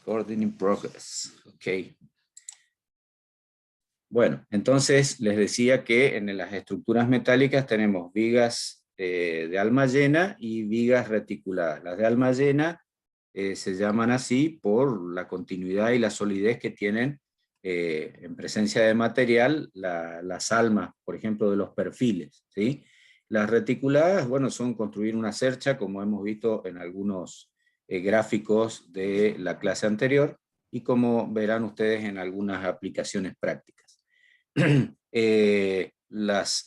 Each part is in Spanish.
Recording in progress. Ok. Bueno, entonces les decía que en las estructuras metálicas tenemos vigas de alma llena y vigas reticuladas. Las de alma llena se llaman así por la continuidad y la solidez que tienen en presencia de material las almas, por ejemplo, de los perfiles, ¿sí? Las reticuladas, bueno, son construir una cercha, como hemos visto en algunos gráficos de la clase anterior, y como verán ustedes en algunas aplicaciones prácticas. Las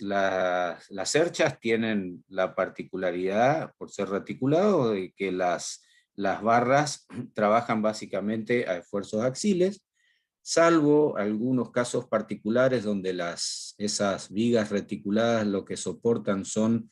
cerchas tienen la particularidad, por ser reticulado, de que las barras trabajan básicamente a esfuerzos axiles, salvo algunos casos particulares donde esas vigas reticuladas lo que soportan son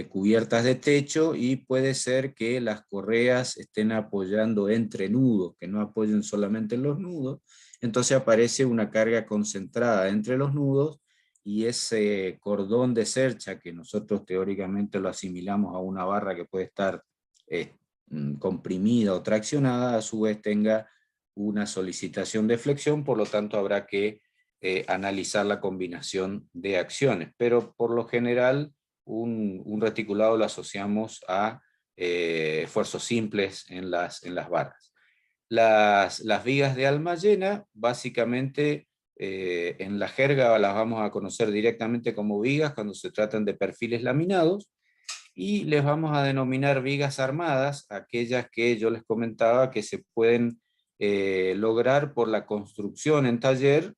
cubiertas de techo, y puede ser que las correas estén apoyando entre nudos, que no apoyen solamente en los nudos. Entonces aparece una carga concentrada entre los nudos, y ese cordón de cercha, que nosotros teóricamente lo asimilamos a una barra que puede estar comprimida o traccionada, a su vez tenga una solicitación de flexión, por lo tanto habrá que analizar la combinación de acciones. Pero por lo general un reticulado lo asociamos a esfuerzos simples en las barras. Las vigas de alma llena, básicamente en la jerga las vamos a conocer directamente como vigas cuando se tratan de perfiles laminados, y les vamos a denominar vigas armadas aquellas que yo les comentaba que se pueden lograr por la construcción en taller,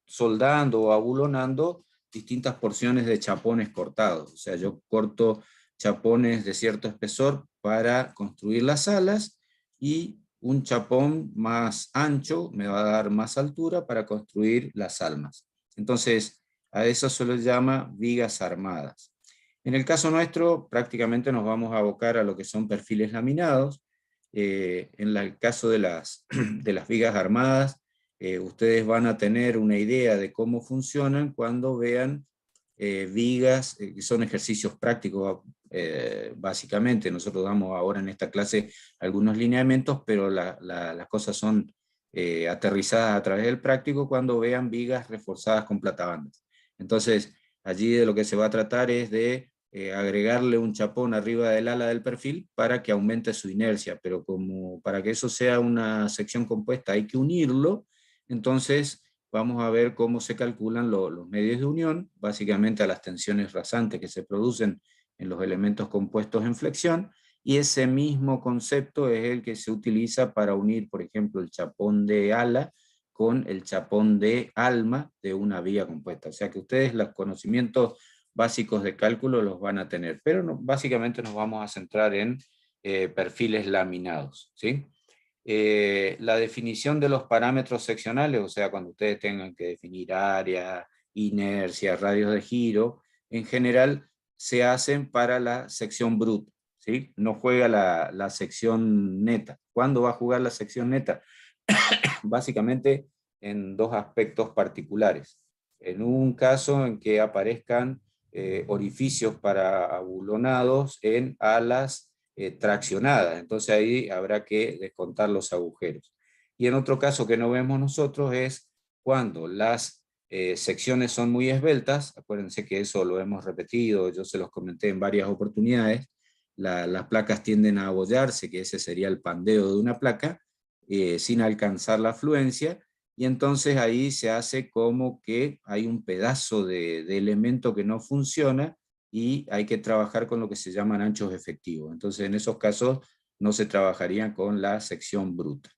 soldando o abulonando distintas porciones de chapones cortados. O sea, yo corto chapones de cierto espesor para construir las alas, y un chapón más ancho me va a dar más altura para construir las almas. Entonces, a eso se les llama vigas armadas. En el caso nuestro, prácticamente nos vamos a abocar a lo que son perfiles laminados. En el caso de de las vigas armadas, ustedes van a tener una idea de cómo funcionan cuando vean vigas, que son ejercicios prácticos. Básicamente, nosotros damos ahora en esta clase algunos lineamientos, pero las cosas son aterrizadas a través del práctico cuando vean vigas reforzadas con platabandas. Entonces, allí de lo que se va a tratar es de agregarle un chapón arriba del ala del perfil para que aumente su inercia, pero como para que eso sea una sección compuesta hay que unirlo. Entonces vamos a ver cómo se calculan los medios de unión, básicamente a las tensiones rasantes que se producen en los elementos compuestos en flexión, y ese mismo concepto es el que se utiliza para unir, por ejemplo, el chapón de ala con el chapón de alma de una viga compuesta. O sea que ustedes los conocimientos básicos de cálculo los van a tener, pero no, básicamente nos vamos a centrar en perfiles laminados, ¿sí? La definición de los parámetros seccionales, o sea, cuando ustedes tengan que definir área, inercia, radios de giro, en general se hacen para la sección bruta, ¿sí? No juega la sección neta. ¿Cuándo va a jugar la sección neta? Básicamente en dos aspectos particulares. En un caso en que aparezcan orificios para abulonados en alas traccionadas, entonces ahí habrá que descontar los agujeros. Y en otro caso que no vemos nosotros es cuando las secciones son muy esbeltas. Acuérdense que eso lo hemos repetido, yo se los comenté en varias oportunidades. Las placas tienden a abollarse, que ese sería el pandeo de una placa, sin alcanzar la fluencia, y entonces ahí se hace como que hay un pedazo de elemento que no funciona, y hay que trabajar con lo que se llaman anchos efectivos. Entonces en esos casos no se trabajaría con la sección bruta.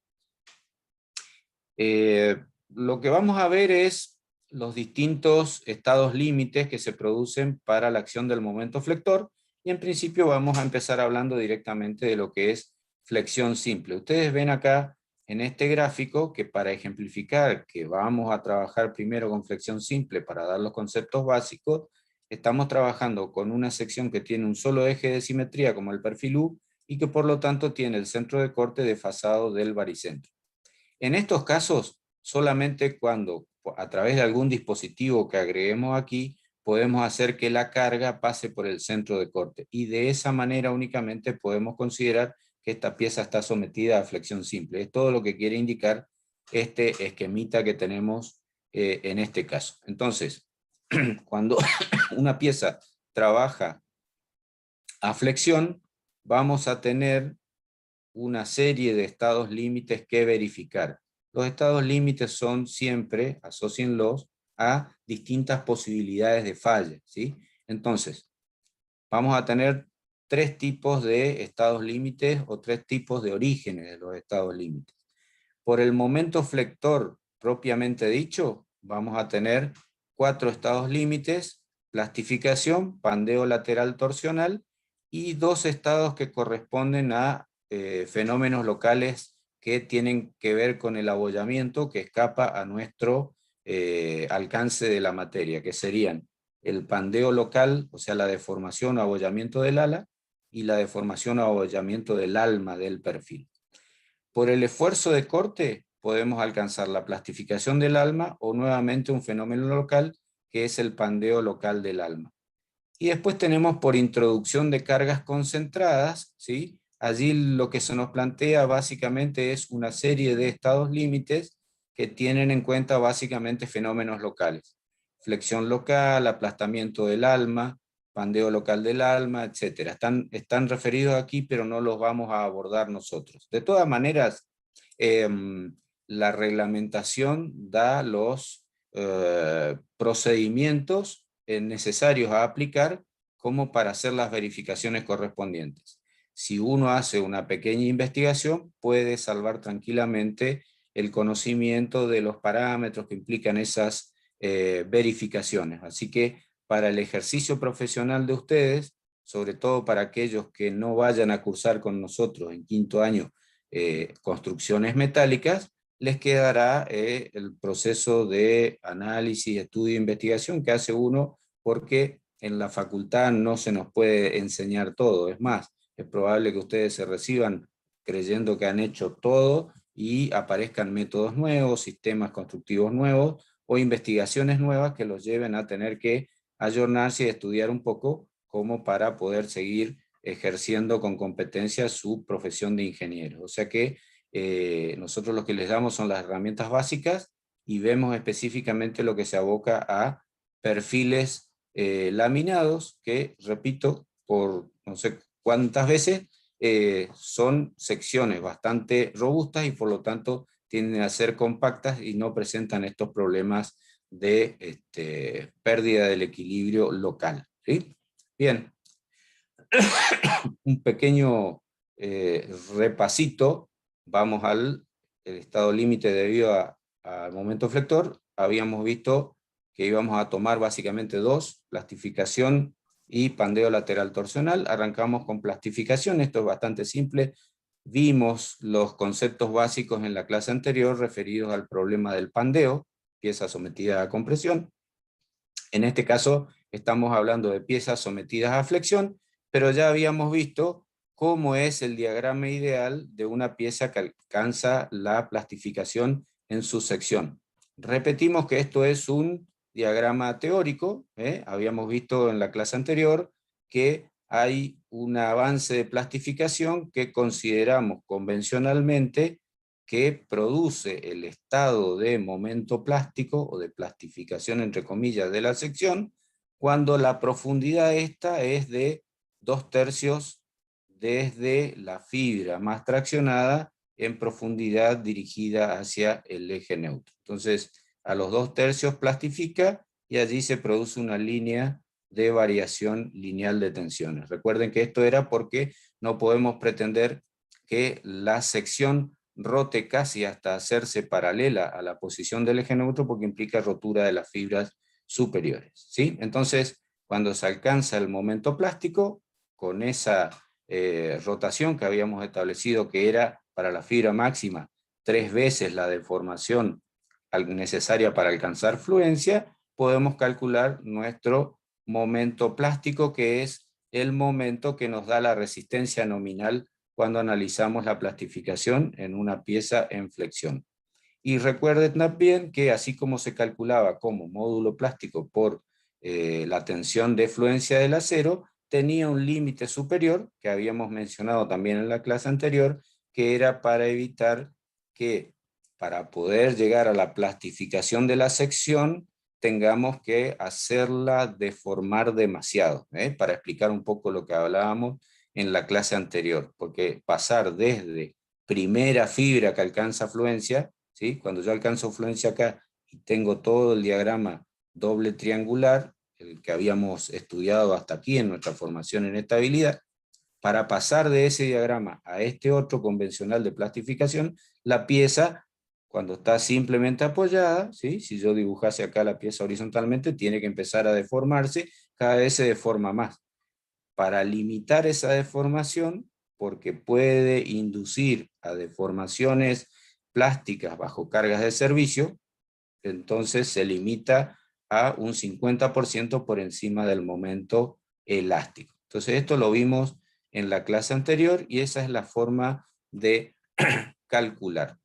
Lo que vamos a ver es los distintos estados límites que se producen para la acción del momento flector, y en principio vamos a empezar hablando directamente de lo que es flexión simple. Ustedes ven acá en este gráfico que, para ejemplificar que vamos a trabajar primero con flexión simple para dar los conceptos básicos, estamos trabajando con una sección que tiene un solo eje de simetría como el perfil U, y que por lo tanto tiene el centro de corte desfasado del baricentro. En estos casos, solamente cuando a través de algún dispositivo que agreguemos aquí, podemos hacer que la carga pase por el centro de corte, y de esa manera únicamente podemos considerar que esta pieza está sometida a flexión simple. Es todo lo que quiere indicar este esquemita que tenemos en este caso. Entonces, cuando una pieza trabaja a flexión, vamos a tener una serie de estados límites que verificar. Los estados límites son siempre, asócienlos a distintas posibilidades de falla, ¿sí? Entonces, vamos a tener tres tipos de estados límites o tres tipos de orígenes de los estados límites. Por el momento flector propiamente dicho, vamos a tener 4 estados límites: plastificación, pandeo lateral torsional, y 2 estados que corresponden a fenómenos locales que tienen que ver con el abollamiento que escapa a nuestro alcance de la materia, que serían el pandeo local, o sea, la deformación o abollamiento del ala, y la deformación o abollamiento del alma del perfil. Por el esfuerzo de corte podemos alcanzar la plastificación del alma o nuevamente un fenómeno local que es el pandeo local del alma. Y después tenemos por introducción de cargas concentradas, ¿sí? Allí lo que se nos plantea básicamente es una serie de estados límites que tienen en cuenta básicamente fenómenos locales. Flexión local, aplastamiento del alma, pandeo local del alma, etc. Están referidos aquí, pero no los vamos a abordar nosotros. De todas maneras, la reglamentación da los procedimientos necesarios a aplicar como para hacer las verificaciones correspondientes. Si uno hace una pequeña investigación, puede salvar tranquilamente el conocimiento de los parámetros que implican esas verificaciones. Así que para el ejercicio profesional de ustedes, sobre todo para aquellos que no vayan a cursar con nosotros en quinto año construcciones metálicas, les quedará el proceso de análisis, estudio e investigación que hace uno, porque en la facultad no se nos puede enseñar todo. Es más, es probable que ustedes se reciban creyendo que han hecho todo y aparezcan métodos nuevos, sistemas constructivos nuevos o investigaciones nuevas que los lleven a tener que ayornarse y estudiar un poco como para poder seguir ejerciendo con competencia su profesión de ingeniero. O sea que nosotros lo que les damos son las herramientas básicas y vemos específicamente lo que se aboca a perfiles laminados que, repito, por no sé cuántas veces, son secciones bastante robustas y por lo tanto tienden a ser compactas y no presentan estos problemas de pérdida del equilibrio local, ¿sí? Bien, un pequeño repasito. Vamos al estado límite debido al momento flector. Habíamos visto que íbamos a tomar básicamente dos: plastificación y pandeo lateral torsional. Arrancamos con plastificación, esto es bastante simple. Vimos los conceptos básicos en la clase anterior referidos al problema del pandeo, pieza sometida a compresión. En este caso estamos hablando de piezas sometidas a flexión, pero ya habíamos visto cómo es el diagrama ideal de una pieza que alcanza la plastificación en su sección. Repetimos que esto es un diagrama teórico, habíamos visto en la clase anterior que hay un avance de plastificación que consideramos convencionalmente que produce el estado de momento plástico o de plastificación entre comillas de la sección cuando la profundidad esta es de 2/3 desde la fibra más traccionada en profundidad dirigida hacia el eje neutro. Entonces, a los 2/3 plastifica y allí se produce una línea de variación lineal de tensiones. Recuerden que esto era porque no podemos pretender que la sección rote casi hasta hacerse paralela a la posición del eje neutro porque implica rotura de las fibras superiores, ¿sí? Entonces, cuando se alcanza el momento plástico, con esa rotación que habíamos establecido que era para la fibra máxima 3 veces la deformación necesaria para alcanzar fluencia, podemos calcular nuestro momento plástico, que es el momento que nos da la resistencia nominal cuando analizamos la plastificación en una pieza en flexión. Y recuerden también que así como se calculaba como módulo plástico por la tensión de fluencia del acero, tenía un límite superior, que habíamos mencionado también en la clase anterior, que era para evitar que para poder llegar a la plastificación de la sección, tengamos que hacerla deformar demasiado, para explicar un poco lo que hablábamos en la clase anterior, porque pasar desde primera fibra que alcanza fluencia, ¿sí? Cuando yo alcanzo fluencia acá y tengo todo el diagrama doble triangular, el que habíamos estudiado hasta aquí en nuestra formación en estabilidad, para pasar de ese diagrama a este otro convencional de plastificación, la pieza, cuando está simplemente apoyada, ¿sí? Si yo dibujase acá la pieza horizontalmente, tiene que empezar a deformarse, cada vez se deforma más. Para limitar esa deformación, porque puede inducir a deformaciones plásticas bajo cargas de servicio, entonces se limita a un 50% por encima del momento elástico. Entonces esto lo vimos en la clase anterior y esa es la forma de calcular.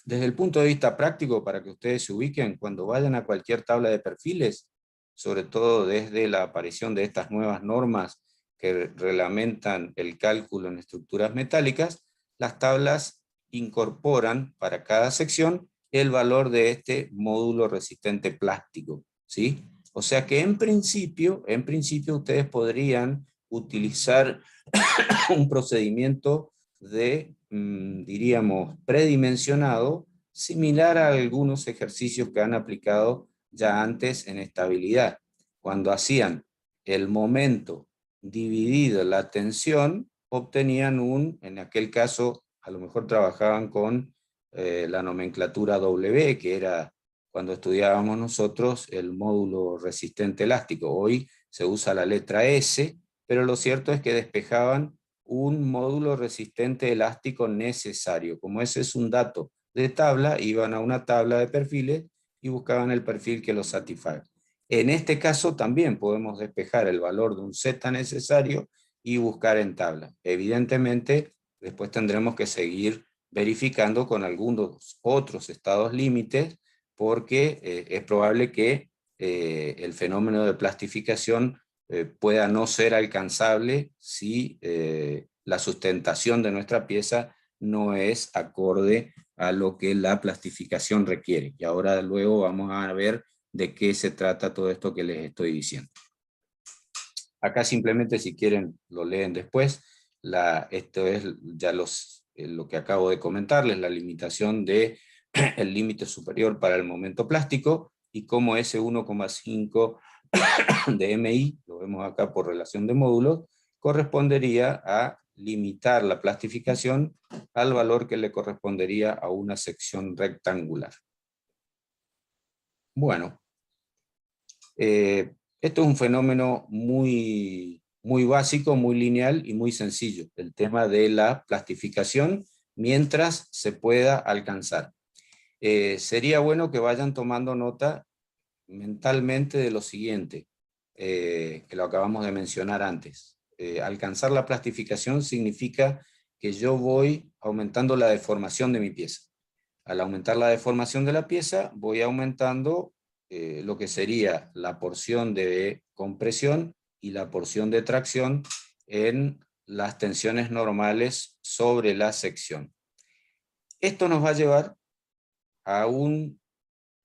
Desde el punto de vista práctico, para que ustedes se ubiquen, cuando vayan a cualquier tabla de perfiles, sobre todo desde la aparición de estas nuevas normas que reglamentan el cálculo en estructuras metálicas, las tablas incorporan para cada sección el valor de este módulo resistente plástico, ¿sí? O sea que en principio ustedes podrían utilizar un procedimiento de, diríamos, predimensionado, similar a algunos ejercicios que han aplicado ya antes en estabilidad. Cuando hacían el momento dividido la tensión, obtenían en aquel caso, a lo mejor trabajaban con la nomenclatura W, que era cuando estudiábamos nosotros el módulo resistente elástico. Hoy se usa la letra S, pero lo cierto es que despejaban un módulo resistente elástico necesario. Como ese es un dato de tabla, iban a una tabla de perfiles y buscaban el perfil que lo satisfaga. En este caso también podemos despejar el valor de un Z necesario y buscar en tabla. Evidentemente, después tendremos que seguir verificando con algunos otros estados límites, porque es probable que el fenómeno de plastificación pueda no ser alcanzable si la sustentación de nuestra pieza no es acorde a lo que la plastificación requiere. Y ahora luego vamos a ver de qué se trata todo esto que les estoy diciendo. Acá simplemente, si quieren, lo leen después. Esto es ya lo que acabo de comentarles, la limitación del límite superior para el momento plástico y cómo ese 1,5 de MI, lo vemos acá por relación de módulos, correspondería a limitar la plastificación al valor que le correspondería a una sección rectangular. Bueno, esto es un fenómeno muy básico, muy lineal y muy sencillo, el tema de la plastificación mientras se pueda alcanzar. Sería bueno que vayan tomando nota mentalmente de lo siguiente, que lo acabamos de mencionar antes. Alcanzar la plastificación significa que yo voy aumentando la deformación de mi pieza. Al aumentar la deformación de la pieza, voy aumentando lo que sería la porción de compresión y la porción de tracción en las tensiones normales sobre la sección. Esto nos va a llevar a un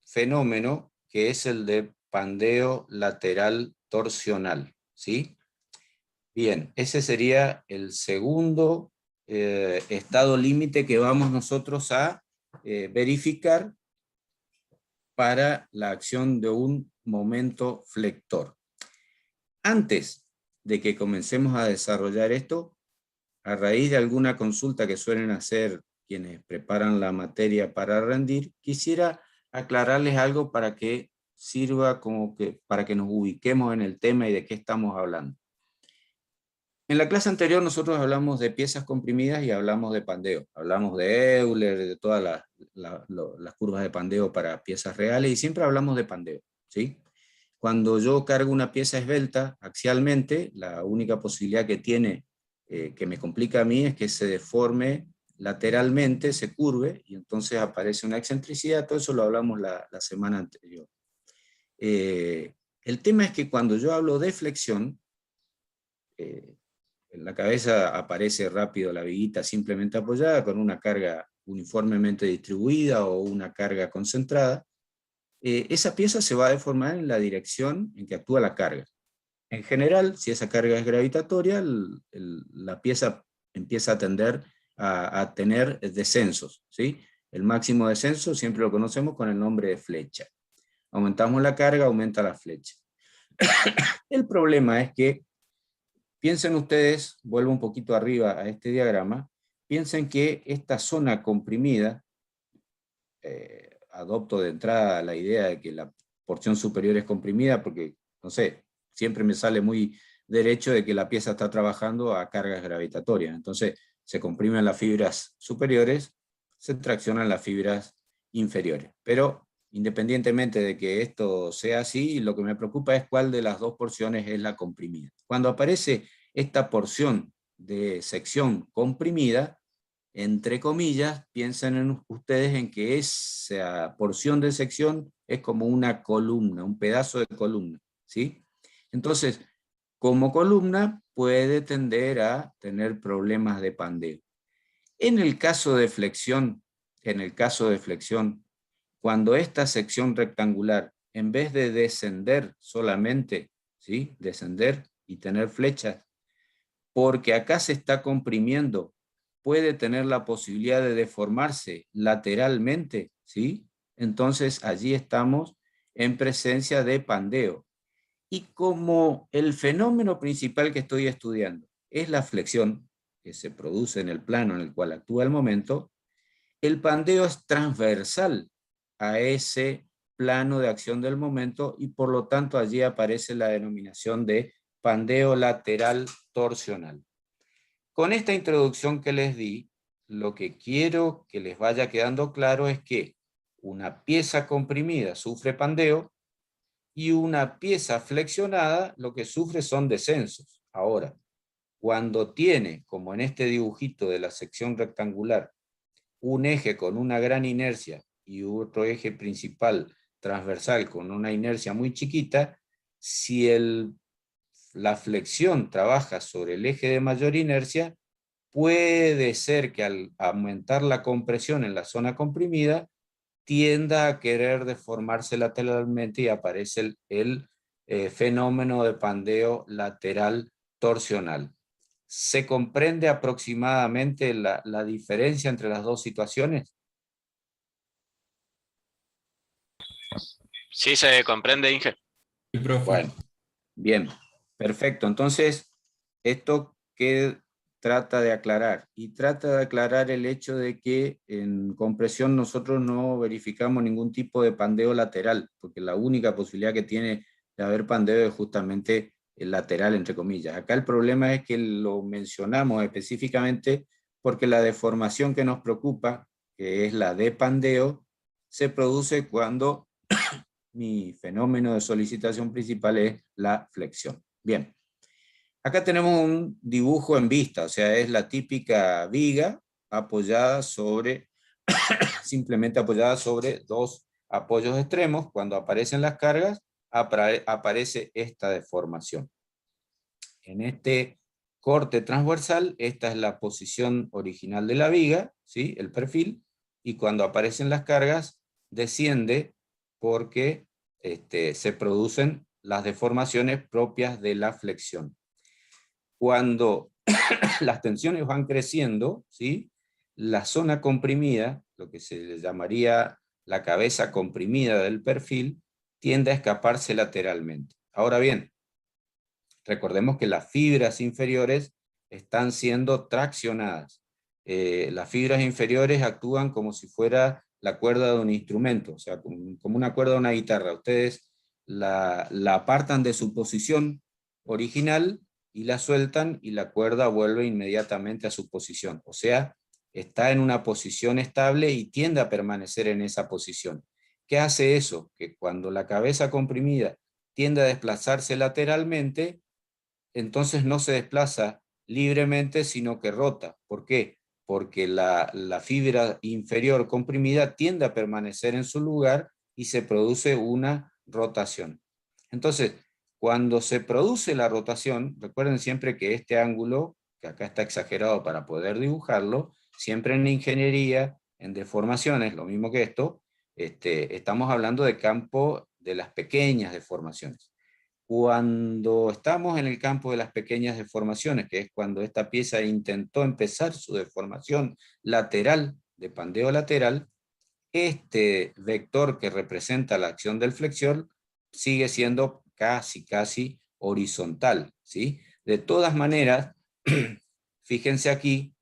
fenómeno que es el de pandeo lateral torsional, ¿sí? Bien, ese sería el segundo estado límite que vamos nosotros a verificar para la acción de un momento flector. Antes de que comencemos a desarrollar esto, a raíz de alguna consulta que suelen hacer quienes preparan la materia para rendir, quisiera aclararles algo para que sirva como para que nos ubiquemos en el tema y de qué estamos hablando. En la clase anterior nosotros hablamos de piezas comprimidas y hablamos de pandeo. Hablamos de Euler, de todas las curvas de pandeo para piezas reales y siempre hablamos de pandeo, ¿sí? Cuando yo cargo una pieza esbelta axialmente, la única posibilidad que tiene, que me complica a mí, es que se deforme lateralmente, se curve, y entonces aparece una excentricidad. Todo eso lo hablamos la semana anterior. El tema es que cuando yo hablo de flexión, en la cabeza aparece rápido la viguita simplemente apoyada con una carga uniformemente distribuida o una carga concentrada, esa pieza se va a deformar en la dirección en que actúa la carga. En general, si esa carga es gravitatoria, la pieza empieza a tender a tener descensos, ¿sí? El máximo descenso siempre lo conocemos con el nombre de flecha. Aumentamos la carga, aumenta la flecha. El problema es que, piensen ustedes, vuelvo un poquito arriba a este diagrama, piensen que esta zona comprimida, adopto de entrada la idea de que la porción superior es comprimida porque, no sé, siempre me sale muy derecho de que la pieza está trabajando a cargas gravitatorias. Entonces, se comprimen las fibras superiores, se traccionan las fibras inferiores. Pero, independientemente de que esto sea así, lo que me preocupa es cuál de las dos porciones es la comprimida. Cuando aparece esta porción de sección comprimida, entre comillas, piensen ustedes en que esa porción de sección es como una columna, un pedazo de columna, ¿sí? Entonces, como columna puede tender a tener problemas de pandeo. En el caso de flexión, cuando esta sección rectangular, en vez de descender solamente, ¿sí? Descender y tener flechas, porque acá se está comprimiendo, puede tener la posibilidad de deformarse lateralmente, ¿sí? Entonces allí estamos en presencia de pandeo. Y como el fenómeno principal que estoy estudiando es la flexión, que se produce en el plano en el cual actúa el momento, el pandeo es transversal a ese plano de acción del momento y por lo tanto allí aparece la denominación de pandeo lateral torsional. Con esta introducción que les di, lo que quiero que les vaya quedando claro es que una pieza comprimida sufre pandeo y una pieza flexionada lo que sufre son descensos. Ahora, cuando tiene, como en este dibujito de la sección rectangular, un eje con una gran inercia y otro eje principal transversal con una inercia muy chiquita, si la flexión trabaja sobre el eje de mayor inercia, puede ser que al aumentar la compresión en la zona comprimida, tienda a querer deformarse lateralmente y aparece el fenómeno de pandeo lateral torsional. ¿Se comprende aproximadamente la diferencia entre las dos situaciones? Sí, se comprende, Inge. Sí, profe. Bueno, bien, perfecto. Entonces, esto que trata de aclarar, y trata de aclarar el hecho de que en compresión nosotros no verificamos ningún tipo de pandeo lateral, porque la única posibilidad que tiene de haber pandeo es justamente el lateral, entre comillas. Acá el problema es que lo mencionamos específicamente porque la deformación que nos preocupa, que es la de pandeo, se produce cuando mi fenómeno de solicitación principal es la flexión. Bien, acá tenemos un dibujo en vista, o sea, es la típica viga apoyada sobre, simplemente apoyada sobre dos apoyos extremos. Cuando aparecen las cargas, aparece esta deformación. En este corte transversal, esta es la posición original de la viga, ¿sí? El perfil, y cuando aparecen las cargas, desciende porque se producen las deformaciones propias de la flexión. Cuando las tensiones van creciendo, ¿sí? La zona comprimida, lo que se le llamaría la cabeza comprimida del perfil, tiende a escaparse lateralmente. Ahora bien, recordemos que las fibras inferiores están siendo traccionadas. Las fibras inferiores actúan como si fuera la cuerda de un instrumento, o sea, como una cuerda de una guitarra. Ustedes la apartan de su posición original y la sueltan y la cuerda vuelve inmediatamente a su posición. O sea, está en una posición estable y tiende a permanecer en esa posición. ¿Qué hace eso? Que cuando la cabeza comprimida tiende a desplazarse lateralmente, entonces no se desplaza libremente, sino que rota. ¿Por qué? Porque la fibra inferior comprimida tiende a permanecer en su lugar y se produce una rotación. Entonces, Cuando se produce la rotación, recuerden siempre que este ángulo, que acá está exagerado para poder dibujarlo, siempre en ingeniería, en deformaciones, lo mismo que esto, estamos hablando de campo de las pequeñas deformaciones. Cuando estamos en el campo de las pequeñas deformaciones, que es cuando esta pieza intentó empezar su deformación lateral, de pandeo lateral, este vector que representa la acción del flexor sigue siendo casi horizontal, ¿sí? De todas maneras, fíjense aquí,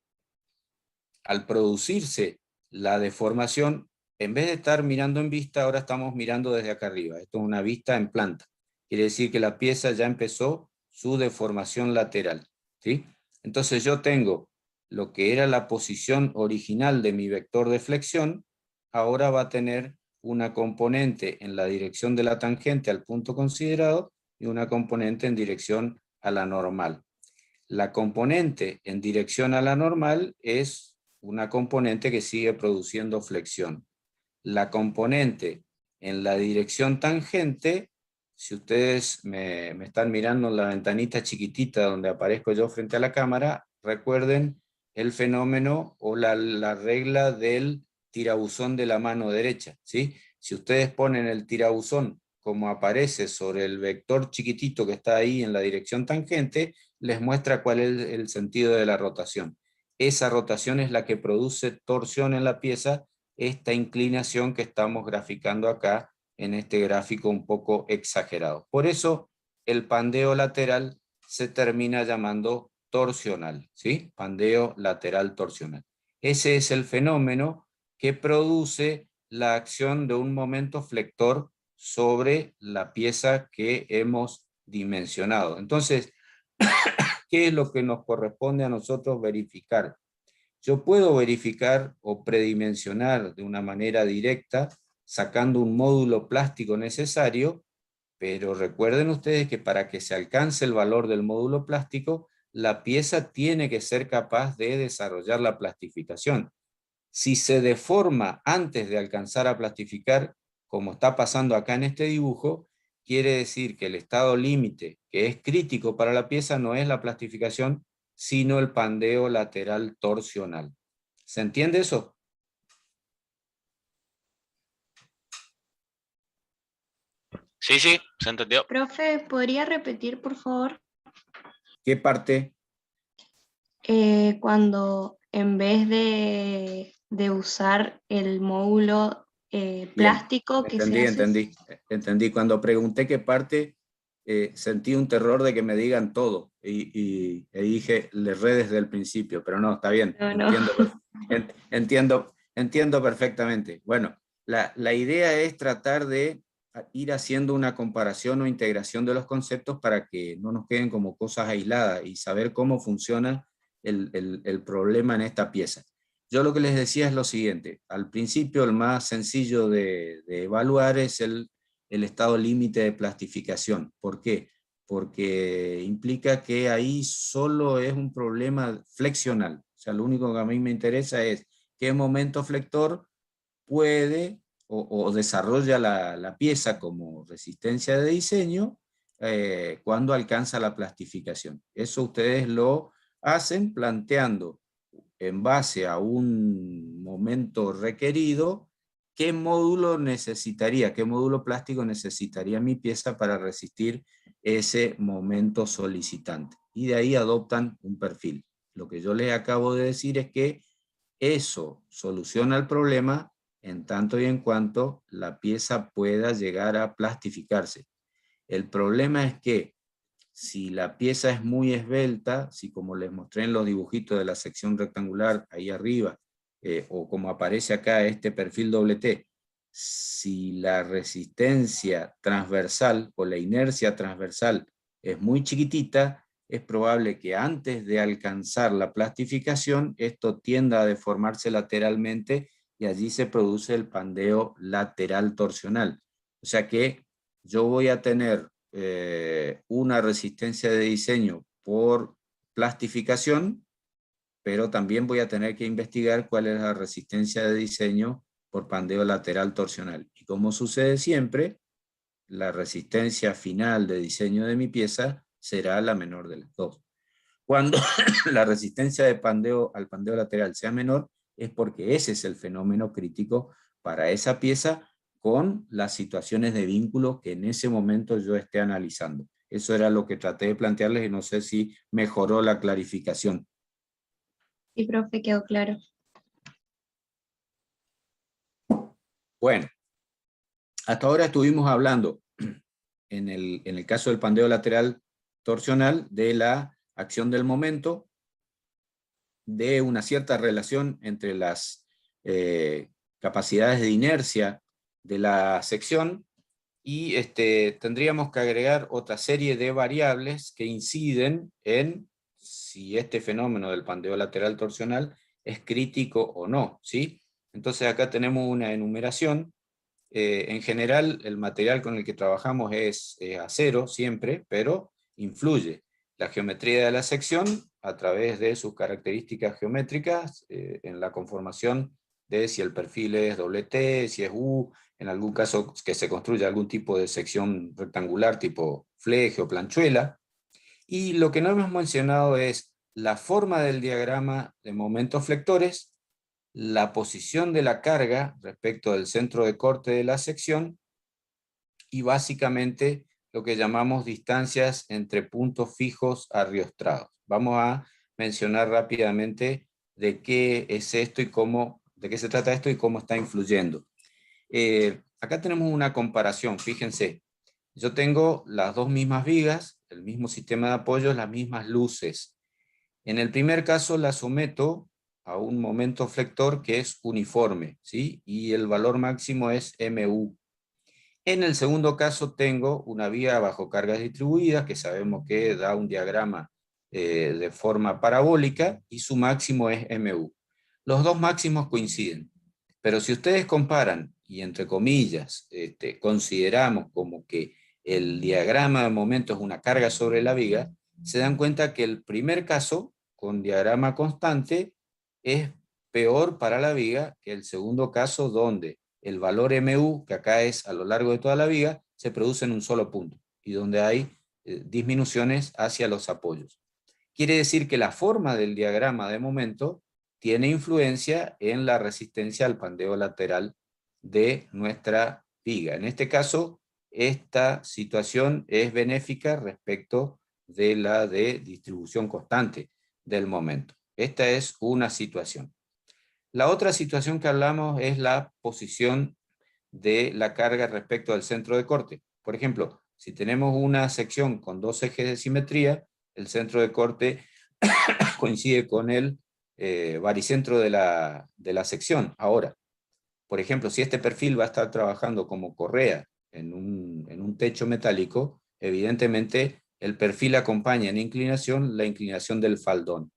al producirse la deformación, en vez de estar mirando en vista, ahora estamos mirando desde acá arriba. Esto es una vista en planta. Quiere decir que la pieza ya empezó su deformación lateral, ¿sí? Entonces yo tengo lo que era la posición original de mi vector de flexión, ahora va a tener una componente en la dirección de la tangente al punto considerado y una componente en dirección a la normal. La componente en dirección a la normal es una componente que sigue produciendo flexión. La componente en la dirección tangente, si ustedes me están mirando en la ventanita chiquitita donde aparezco yo frente a la cámara, recuerden el fenómeno o la regla del tirabuzón de la mano derecha, ¿sí? Si ustedes ponen el tirabuzón como aparece sobre el vector chiquitito que está ahí en la dirección tangente, les muestra cuál es el sentido de la rotación. Esa rotación es la que produce torsión en la pieza, esta inclinación que estamos graficando acá en este gráfico un poco exagerado. Por eso el pandeo lateral se termina llamando torsional, ¿sí? Pandeo lateral torsional. Ese es el fenómeno que produce la acción de un momento flector sobre la pieza que hemos dimensionado. Entonces, ¿qué es lo que nos corresponde a nosotros verificar? Yo puedo verificar o predimensionar de una manera directa sacando un módulo plástico necesario, pero recuerden ustedes que para que se alcance el valor del módulo plástico, la pieza tiene que ser capaz de desarrollar la plastificación. Si se deforma antes de alcanzar a plastificar, como está pasando acá en este dibujo, quiere decir que el estado límite, que es crítico para la pieza, no es la plastificación, sino el pandeo lateral torsional. ¿Se entiende eso? Sí, sí, se entendió. Profe, ¿podría repetir, por favor? ¿Qué parte? Cuando en vez de usar el módulo Bien, plástico que se hace... entendí. Cuando pregunté qué parte, sentí un terror de que me digan todo y dije, le erré desde el principio, pero no, está bien, No, no. entiendo perfectamente. Bueno, la idea es tratar de ir haciendo una comparación o integración de los conceptos para que no nos queden como cosas aisladas y saber cómo funciona el problema en esta pieza. Yo lo que les decía es lo siguiente, al principio el más sencillo de evaluar es el estado límite de plastificación. ¿Por qué? Porque implica que ahí solo es un problema flexional. O sea, lo único que a mí me interesa es qué momento flector puede o desarrolla la pieza como resistencia de diseño cuando alcanza la plastificación. Eso ustedes lo hacen planteando en base a un momento requerido, ¿qué módulo necesitaría, qué módulo plástico necesitaría mi pieza para resistir ese momento solicitante? Y de ahí adoptan un perfil. Lo que yo les acabo de decir es que eso soluciona el problema en tanto y en cuanto la pieza pueda llegar a plastificarse. El problema es que si la pieza es muy esbelta, si como les mostré en los dibujitos de la sección rectangular ahí arriba, o como aparece acá este perfil doble T, si la resistencia transversal o la inercia transversal es muy chiquitita, es probable que antes de alcanzar la plastificación, esto tienda a deformarse lateralmente y allí se produce el pandeo lateral torsional. O sea que yo voy a tener una resistencia de diseño por plastificación, pero también voy a tener que investigar cuál es la resistencia de diseño por pandeo lateral torsional. Y como sucede siempre, la resistencia final de diseño de mi pieza será la menor de las dos. Cuando la resistencia de pandeo al pandeo lateral sea menor, es porque ese es el fenómeno crítico para esa pieza con las situaciones de vínculo que en ese momento yo esté analizando. Eso era lo que traté de plantearles y no sé si mejoró la clarificación. Sí, profe, quedó claro. Bueno, hasta ahora estuvimos hablando, en el caso del pandeo lateral torsional, de la acción del momento, de una cierta relación entre las capacidades de inercia de la sección, y tendríamos que agregar otra serie de variables que inciden en si este fenómeno del pandeo lateral torsional es crítico o no, ¿sí? Entonces acá tenemos una enumeración. En general, el material con el que trabajamos es acero siempre, pero influye la geometría de la sección a través de sus características geométricas en la conformación de si el perfil es doble T, si es U, en algún caso que se construya algún tipo de sección rectangular tipo fleje o planchuela. Y lo que no hemos mencionado es la forma del diagrama de momentos flectores, la posición de la carga respecto del centro de corte de la sección y básicamente lo que llamamos distancias entre puntos fijos arriostrados. Vamos a mencionar rápidamente de qué es esto y cómo, de qué se trata esto y cómo está influyendo. Acá tenemos una comparación, fíjense. Yo tengo las dos mismas vigas, el mismo sistema de apoyo, las mismas luces. En el primer caso la someto a un momento flector que es uniforme, ¿sí? Y el valor máximo es MU. En el segundo caso tengo una vía bajo cargas distribuidas, que sabemos que da un diagrama de forma parabólica, y su máximo es MU. Los dos máximos coinciden, pero si ustedes comparan, y entre comillas, consideramos como que el diagrama de momento es una carga sobre la viga, se dan cuenta que el primer caso, con diagrama constante, es peor para la viga que el segundo caso, donde el valor MU, que acá es a lo largo de toda la viga, se produce en un solo punto, y donde hay disminuciones hacia los apoyos. Quiere decir que la forma del diagrama de momento tiene influencia en la resistencia al pandeo lateral de nuestra viga. En este caso, esta situación es benéfica respecto de la de distribución constante del momento. Esta es una situación. La otra situación que hablamos es la posición de la carga respecto al centro de corte. Por ejemplo, si tenemos una sección con dos ejes de simetría, el centro de corte coincide con el baricentro de la sección. Ahora, por ejemplo, si este perfil va a estar trabajando como correa en un techo metálico, evidentemente el perfil acompaña en inclinación la inclinación del faldón.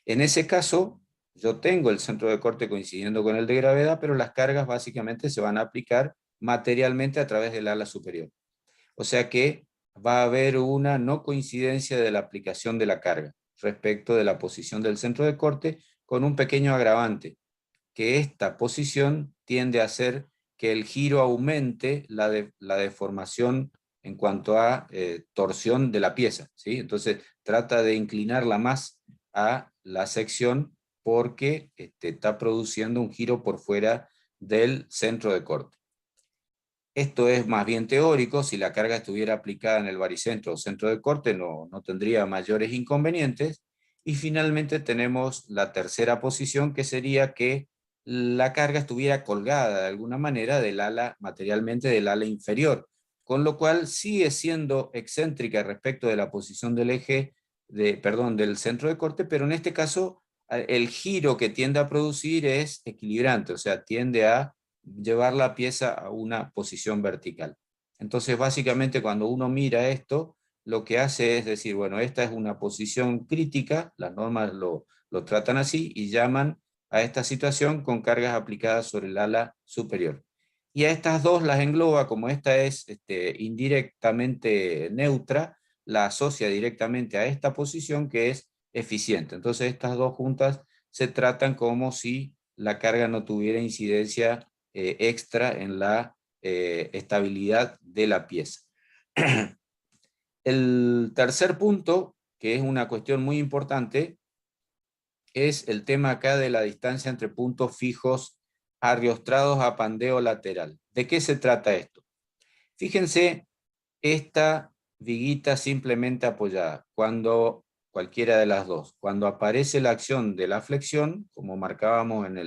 En ese caso, yo tengo el centro de corte coincidiendo con el de gravedad, pero las cargas básicamente se van a aplicar materialmente a través del ala superior. O sea que va a haber una no coincidencia de la aplicación de la carga respecto de la posición del centro de corte, con un pequeño agravante, que esta posición tiende a hacer que el giro aumente la deformación en cuanto a torsión de la pieza, ¿sí? Entonces trata de inclinarla más a la sección porque está produciendo un giro por fuera del centro de corte. Esto es más bien teórico. Si la carga estuviera aplicada en el baricentro o centro de corte no tendría mayores inconvenientes. Y finalmente tenemos la tercera posición, que sería que la carga estuviera colgada de alguna manera del ala, materialmente del ala inferior, con lo cual sigue siendo excéntrica respecto de la posición del eje, del centro de corte, pero en este caso el giro que tiende a producir es equilibrante, o sea, tiende a llevar la pieza a una posición vertical. Entonces, básicamente, cuando uno mira esto, lo que hace es decir, bueno, esta es una posición crítica, las normas lo tratan así y llaman a esta situación con cargas aplicadas sobre el ala superior. Y a estas dos las engloba, como esta es indirectamente neutra, la asocia directamente a esta posición que es eficiente. Entonces estas dos juntas se tratan como si la carga no tuviera incidencia extra en la estabilidad de la pieza. El tercer punto, que es una cuestión muy importante, es el tema acá de la distancia entre puntos fijos arriostrados a pandeo lateral. ¿De qué se trata esto? Fíjense esta viguita simplemente apoyada, cuando cualquiera de las dos, cuando aparece la acción de la flexión, como marcábamos en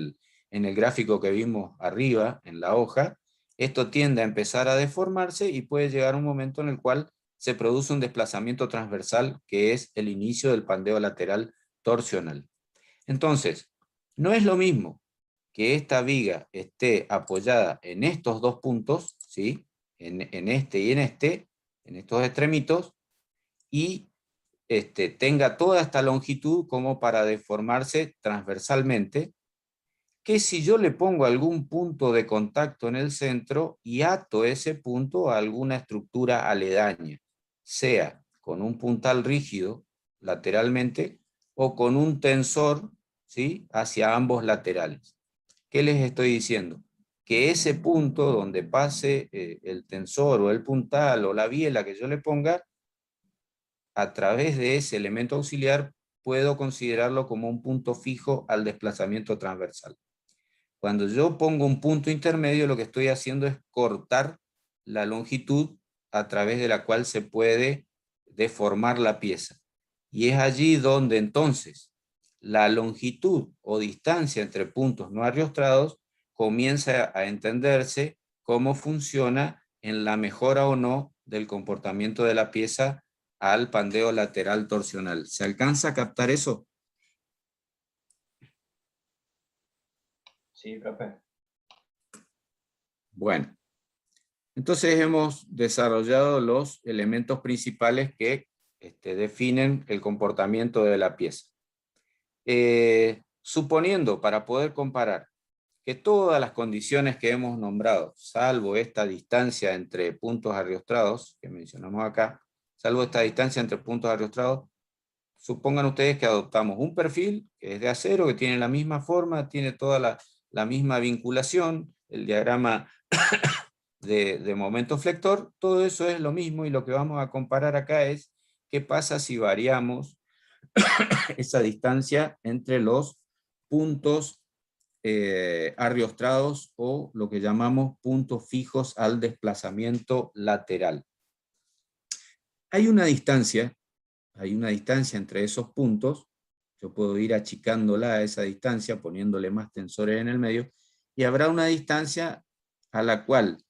el gráfico que vimos arriba, en la hoja, esto tiende a empezar a deformarse y puede llegar un momento en el cual se produce un desplazamiento transversal, que es el inicio del pandeo lateral torsional. Entonces, no es lo mismo que esta viga esté apoyada en estos dos puntos, ¿sí? en este y en estos extremitos, y tenga toda esta longitud como para deformarse transversalmente, que si yo le pongo algún punto de contacto en el centro y ato ese punto a alguna estructura aledaña, sea con un puntal rígido lateralmente o con un tensor, ¿sí?, hacia ambos laterales. ¿Qué les estoy diciendo? Que ese punto donde pase el tensor o el puntal o la biela que yo le ponga, a través de ese elemento auxiliar puedo considerarlo como un punto fijo al desplazamiento transversal. Cuando yo pongo un punto intermedio, lo que estoy haciendo es cortar la longitud a través de la cual se puede deformar la pieza. Y es allí donde entonces la longitud o distancia entre puntos no arriostrados comienza a entenderse cómo funciona en la mejora o no del comportamiento de la pieza al pandeo lateral torsional. ¿Se alcanza a captar eso? Sí, profe. Bueno, entonces hemos desarrollado los elementos principales que definen el comportamiento de la pieza. Suponiendo, para poder comparar, que todas las condiciones que hemos nombrado, salvo esta distancia entre puntos arriostrados, que mencionamos acá, salvo esta distancia entre puntos arriostrados, supongan ustedes que adoptamos un perfil que es de acero, que tiene la misma forma, tiene toda la misma vinculación, el diagrama de momento flector, todo eso es lo mismo, y lo que vamos a comparar acá es qué pasa si variamos esa distancia entre los puntos arriostrados o lo que llamamos puntos fijos al desplazamiento lateral. Hay una distancia entre esos puntos. Yo puedo ir achicándola a esa distancia, poniéndole más tensores en el medio, y habrá una distancia a la cual,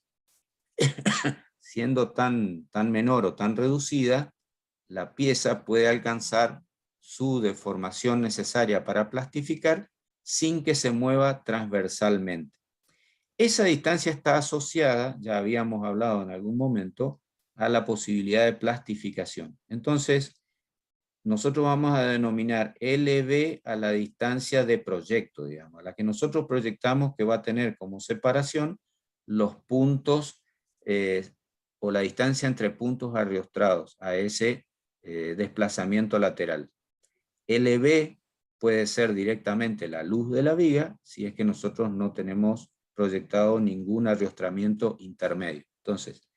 siendo tan menor o tan reducida, la pieza puede alcanzar su deformación necesaria para plastificar sin que se mueva transversalmente. Esa distancia está asociada, ya habíamos hablado en algún momento, a la posibilidad de plastificación. Entonces, nosotros vamos a denominar LB a la distancia de proyecto, digamos, a la que nosotros proyectamos que va a tener como separación los puntos o la distancia entre puntos arriostrados a ese desplazamiento lateral. LB puede ser directamente la luz de la viga, si es que nosotros no tenemos proyectado ningún arriostramiento intermedio. Entonces,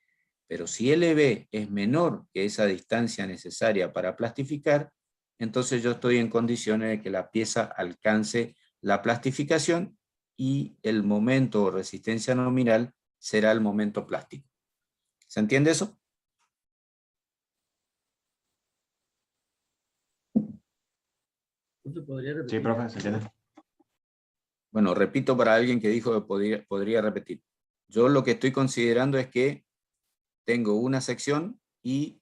pero si LB es menor que esa distancia necesaria para plastificar, entonces yo estoy en condiciones de que la pieza alcance la plastificación y el momento o resistencia nominal será el momento plástico. ¿Se entiende eso? Sí, profe, se entiende. Bueno, repito para alguien que dijo que podría repetir. Yo lo que estoy considerando es que tengo una sección y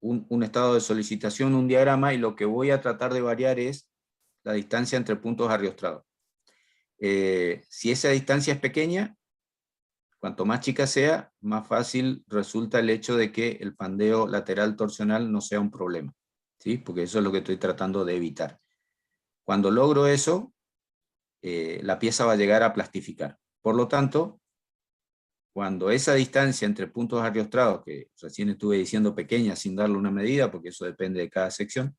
un estado de solicitación, un diagrama, y lo que voy a tratar de variar es la distancia entre puntos arriostrados. Si esa distancia es pequeña, cuanto más chica sea, más fácil resulta el hecho de que el pandeo lateral torsional no sea un problema, ¿sí? Porque eso es lo que estoy tratando de evitar. Cuando logro eso, la pieza va a llegar a plastificar. Por lo tanto, cuando esa distancia entre puntos arriostrados, que recién estuve diciendo pequeña sin darle una medida, porque eso depende de cada sección,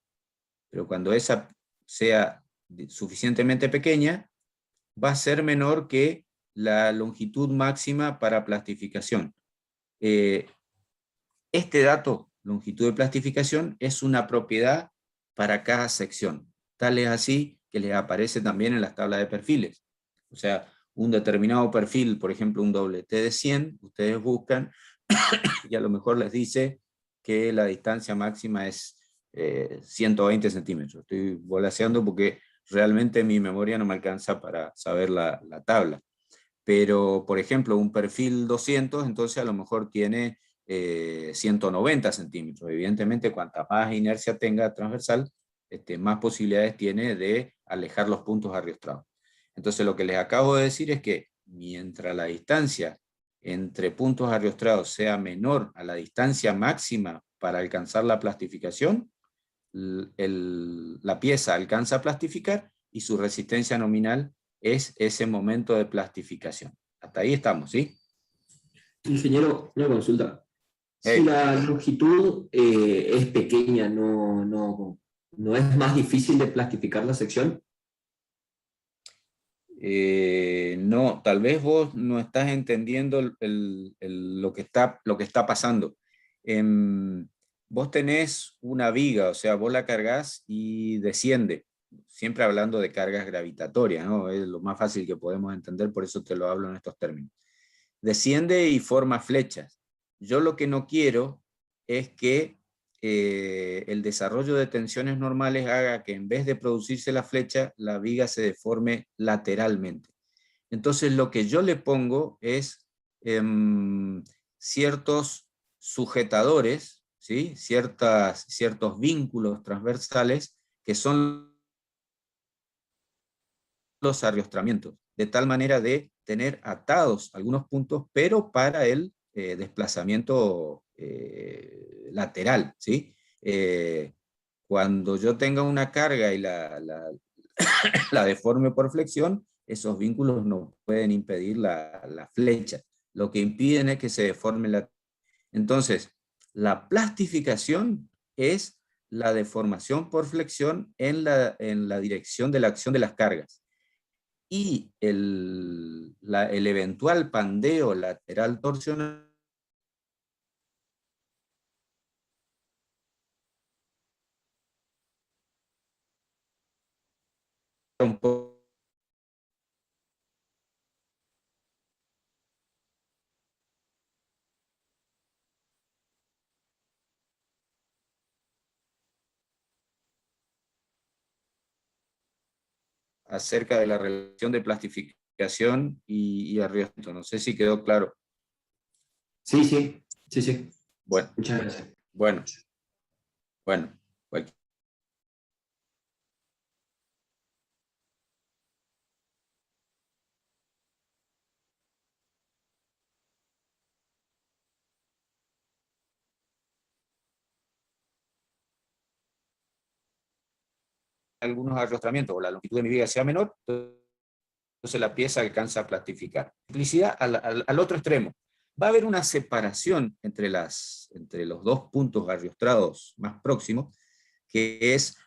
pero cuando esa sea suficientemente pequeña, va a ser menor que la longitud máxima para plastificación. Este dato, longitud de plastificación, es una propiedad para cada sección. Tal es así que les aparece también en las tablas de perfiles. O sea, un determinado perfil, por ejemplo, un doble T de 100, ustedes buscan y a lo mejor les dice que la distancia máxima es 120 centímetros. Estoy volaseando porque realmente mi memoria no me alcanza para saber la tabla. Pero, por ejemplo, un perfil 200, entonces a lo mejor tiene 190 centímetros. Evidentemente, cuanta más inercia tenga transversal, más posibilidades tiene de alejar los puntos arriostrados. Entonces, lo que les acabo de decir es que mientras la distancia entre puntos arriostrados sea menor a la distancia máxima para alcanzar la plastificación, la pieza alcanza a plastificar y su resistencia nominal es ese momento de plastificación. Hasta ahí estamos, ¿sí? Ingeniero, una consulta. Si la longitud es pequeña, ¿no es más difícil de plastificar la sección? No, tal vez vos no estás entendiendo lo que está pasando. Vos tenés una viga, o sea, vos la cargas y desciende, siempre hablando de cargas gravitatorias, ¿no? Es lo más fácil que podemos entender, por eso te lo hablo en estos términos. Desciende y forma flechas. Yo lo que no quiero es que el desarrollo de tensiones normales haga que en vez de producirse la flecha, la viga se deforme lateralmente. Entonces lo que yo le pongo es ciertos sujetadores, ¿sí? Ciertos vínculos transversales que son los arriostramientos, de tal manera de tener atados algunos puntos, pero para el desplazamiento lateral, ¿sí? Cuando yo tenga una carga y la deforme por flexión, esos vínculos no pueden impedir la flecha. Lo que impiden es que se deforme la... Entonces, la plastificación es la deformación por flexión en la dirección de la acción de las cargas. Y el eventual pandeo lateral torsional un poco acerca de la relación de plastificación y arriostramiento. No sé si quedó claro. Sí, sí, sí, sí. Bueno, Muchas gracias. bueno. Algunos arrostramientos o la longitud de mi viga sea menor, entonces la pieza alcanza a plastificar. Simplicidad al otro extremo. Va a haber una separación entre los dos puntos arriostrados más próximos, que es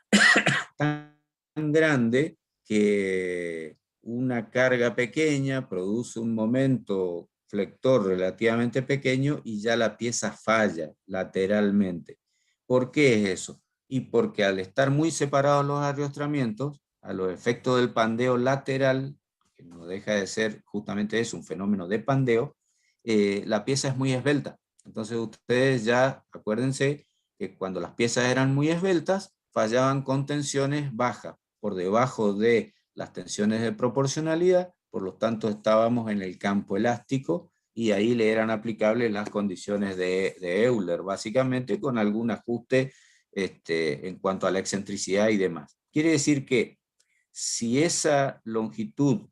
tan grande que una carga pequeña produce un momento flector relativamente pequeño y ya la pieza falla lateralmente. ¿Por qué es eso? Y porque al estar muy separados los arriostramientos, a los efectos del pandeo lateral, que no deja de ser justamente eso, un fenómeno de pandeo, la pieza es muy esbelta. Entonces ustedes ya acuérdense que cuando las piezas eran muy esbeltas, fallaban con tensiones bajas, por debajo de las tensiones de proporcionalidad, por lo tanto estábamos en el campo elástico y ahí le eran aplicables las condiciones de Euler, básicamente con algún ajuste en cuanto a la excentricidad y demás. Quiere decir que si esa longitud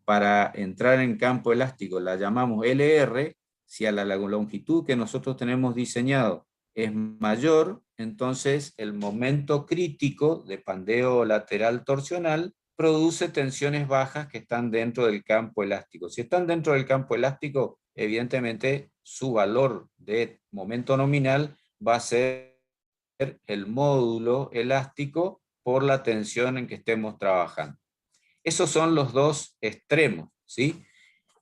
para entrar en campo elástico la llamamos LR, si a la longitud que nosotros tenemos diseñado es mayor, entonces el momento crítico de pandeo lateral torsional produce tensiones bajas que están dentro del campo elástico. Si están dentro del campo elástico, evidentemente su valor de momento nominal va a ser el módulo elástico por la tensión en que estemos trabajando. Esos son los dos extremos, ¿sí?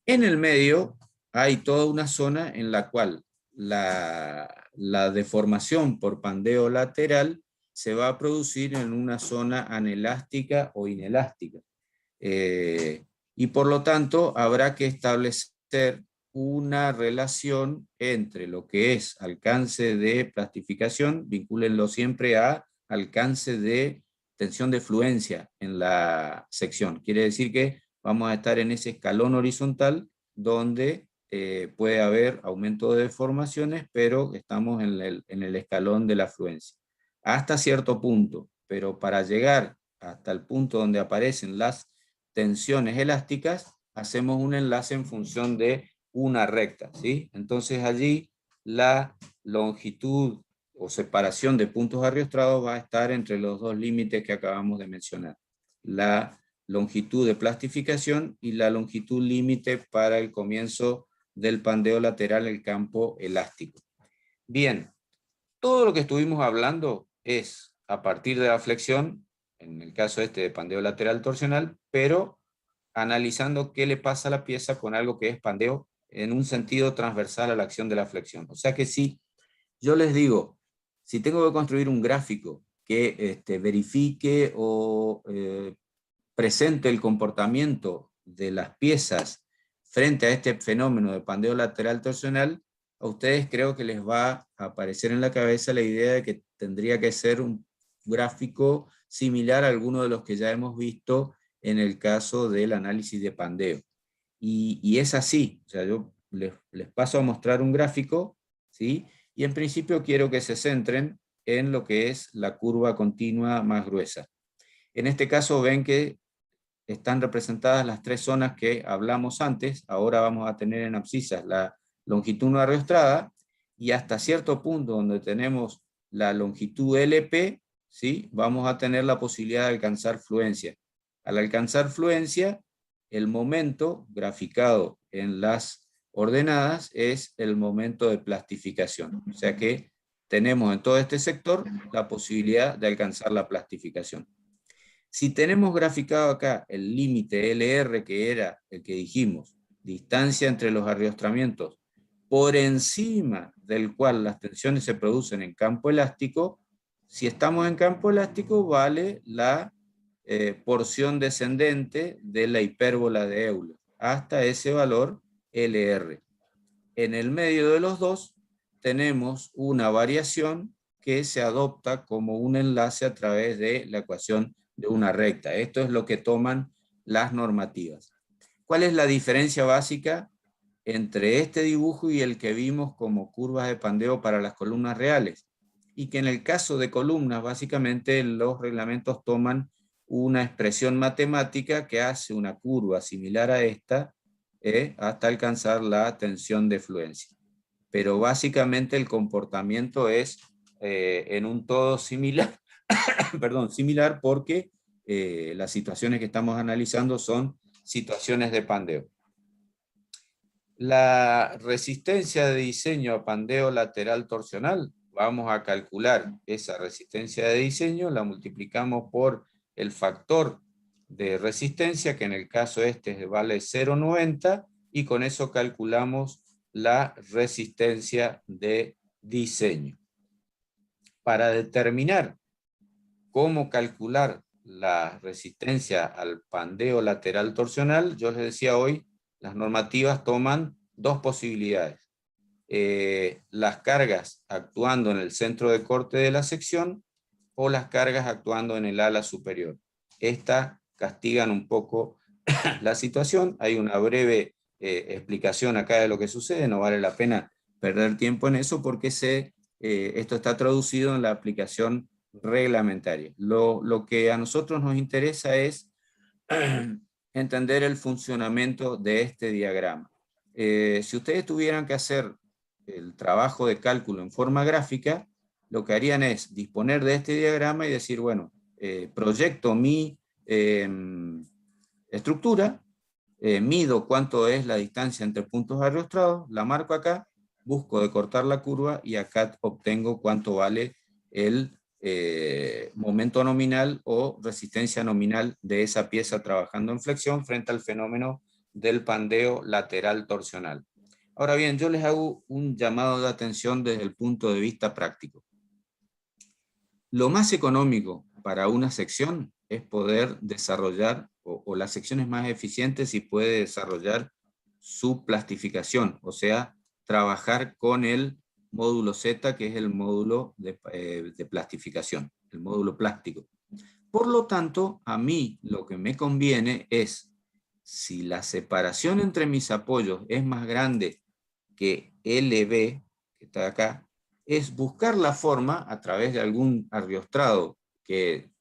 En el medio hay toda una zona en la cual la deformación por pandeo lateral se va a producir en una zona anelástica o inelástica. Y por lo tanto habrá que establecer una relación entre lo que es alcance de plastificación, vincúlenlo siempre a alcance de tensión de fluencia en la sección. Quiere decir que vamos a estar en ese escalón horizontal donde puede haber aumento de deformaciones, pero estamos en el escalón de la fluencia. Hasta cierto punto, pero para llegar hasta el punto donde aparecen las tensiones elásticas, hacemos un enlace en función de una recta, ¿sí? Entonces allí la longitud o separación de puntos arriostrados va a estar entre los dos límites que acabamos de mencionar. La longitud de plastificación y la longitud límite para el comienzo del pandeo lateral, el campo elástico. Bien, todo lo que estuvimos hablando es a partir de la flexión, en el caso este de pandeo lateral torsional, pero analizando qué le pasa a la pieza con algo que es pandeo en un sentido transversal a la acción de la flexión. O sea que si yo les digo, si tengo que construir un gráfico que verifique o presente el comportamiento de las piezas frente a este fenómeno de pandeo lateral torsional, a ustedes creo que les va a aparecer en la cabeza la idea de que tendría que ser un gráfico similar a alguno de los que ya hemos visto en el caso del análisis de pandeo. Y es así, o sea, yo les paso a mostrar un gráfico, ¿sí? Y en principio quiero que se centren en lo que es la curva continua más gruesa. En este caso ven que están representadas las tres zonas que hablamos antes. Ahora vamos a tener en abscisas la longitud no ariostrada, y hasta cierto punto donde tenemos la longitud LP, ¿sí? Vamos a tener la posibilidad de alcanzar fluencia. Al alcanzar fluencia, el momento graficado en las ordenadas es el momento de plastificación. O sea que tenemos en todo este sector la posibilidad de alcanzar la plastificación. Si tenemos graficado acá el límite LR, que era el que dijimos, distancia entre los arriostramientos, por encima del cual las tensiones se producen en campo elástico, si estamos en campo elástico vale la porción descendente de la hipérbola de Euler, hasta ese valor LR. En el medio de los dos tenemos una variación que se adopta como un enlace a través de la ecuación de una recta. Esto es lo que toman las normativas. ¿Cuál es la diferencia básica entre este dibujo y el que vimos como curvas de pandeo para las columnas reales? Y que en el caso de columnas, básicamente los reglamentos toman una expresión matemática que hace una curva similar a esta hasta alcanzar la tensión de fluencia. Pero básicamente el comportamiento es en un todo similar, perdón, similar porque las situaciones que estamos analizando son situaciones de pandeo. La resistencia de diseño a pandeo lateral torsional, vamos a calcular esa resistencia de diseño, la multiplicamos por el factor de resistencia, que en el caso este vale 0,90, y con eso calculamos la resistencia de diseño. Para determinar cómo calcular la resistencia al pandeo lateral torsional, yo les decía hoy, las normativas toman dos posibilidades. Las cargas actuando en el centro de corte de la sección o las cargas actuando en el ala superior. Estas castigan un poco la situación. Hay una breve explicación acá de lo que sucede, no vale la pena perder tiempo en eso porque esto está traducido en la aplicación reglamentaria. Lo que a nosotros nos interesa es entender el funcionamiento de este diagrama. Si ustedes tuvieran que hacer el trabajo de cálculo en forma gráfica, lo que harían es disponer de este diagrama y decir, bueno, proyecto mi estructura, mido cuánto es la distancia entre puntos arriostrados, la marco acá, busco de cortar la curva y acá obtengo cuánto vale el momento nominal o resistencia nominal de esa pieza trabajando en flexión frente al fenómeno del pandeo lateral torsional. Ahora bien, yo les hago un llamado de atención desde el punto de vista práctico. Lo más económico para una sección es poder desarrollar, o las secciones más eficientes si puede desarrollar su plastificación, o sea, trabajar con el módulo Z, que es el módulo de plastificación, el módulo plástico. Por lo tanto, a mí lo que me conviene es, si la separación entre mis apoyos es más grande que LB, que está acá, es buscar la forma a través de algún arriostrado que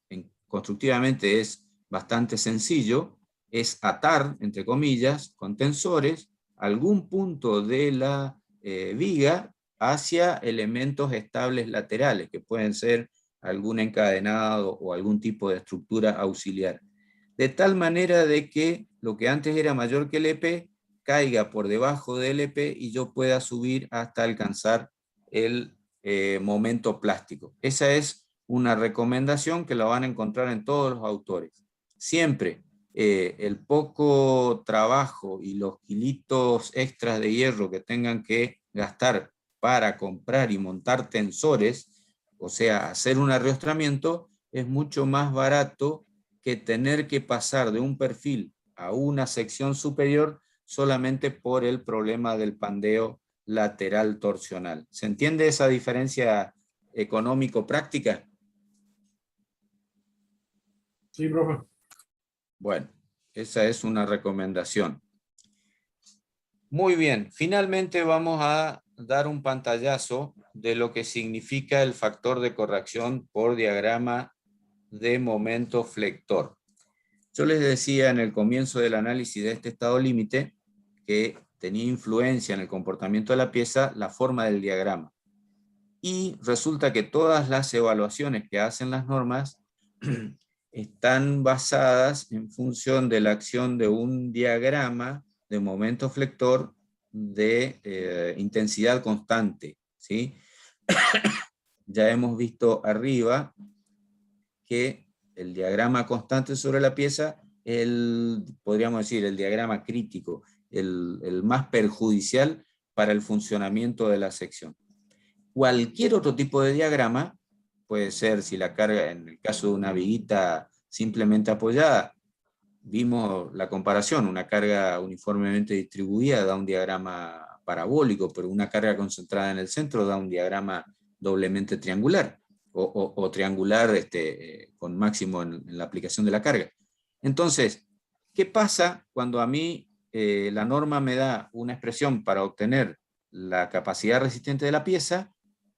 constructivamente es bastante sencillo, es atar, entre comillas, con tensores, algún punto de la viga hacia elementos estables laterales, que pueden ser algún encadenado o algún tipo de estructura auxiliar. De tal manera de que lo que antes era mayor que el EP caiga por debajo del EP y yo pueda subir hasta alcanzar el momento plástico. Esa es una recomendación que la van a encontrar en todos los autores. Siempre el poco trabajo y los kilitos extras de hierro que tengan que gastar para comprar y montar tensores, o sea, hacer un arriostramiento, es mucho más barato que tener que pasar de un perfil a una sección superior solamente por el problema del pandeo lateral torsional. ¿Se entiende esa diferencia económico-práctica? Sí, profe. Bueno, esa es una recomendación. Muy bien, finalmente vamos a dar un pantallazo de lo que significa el factor de corrección por diagrama de momento flector. Yo les decía en el comienzo del análisis de este estado límite que tenía influencia en el comportamiento de la pieza la forma del diagrama. Y resulta que todas las evaluaciones que hacen las normas están basadas en función de la acción de un diagrama de momento flector de intensidad constante, ¿sí? Ya hemos visto arriba que el diagrama constante sobre la pieza, podríamos decir, el diagrama crítico, el más perjudicial para el funcionamiento de la sección. Cualquier otro tipo de diagrama, puede ser si la carga, en el caso de una viguita simplemente apoyada, vimos la comparación, una carga uniformemente distribuida da un diagrama parabólico, pero una carga concentrada en el centro da un diagrama doblemente triangular, o triangular con máximo en la aplicación de la carga. Entonces, ¿qué pasa cuando a mí la norma me da una expresión para obtener la capacidad resistente de la pieza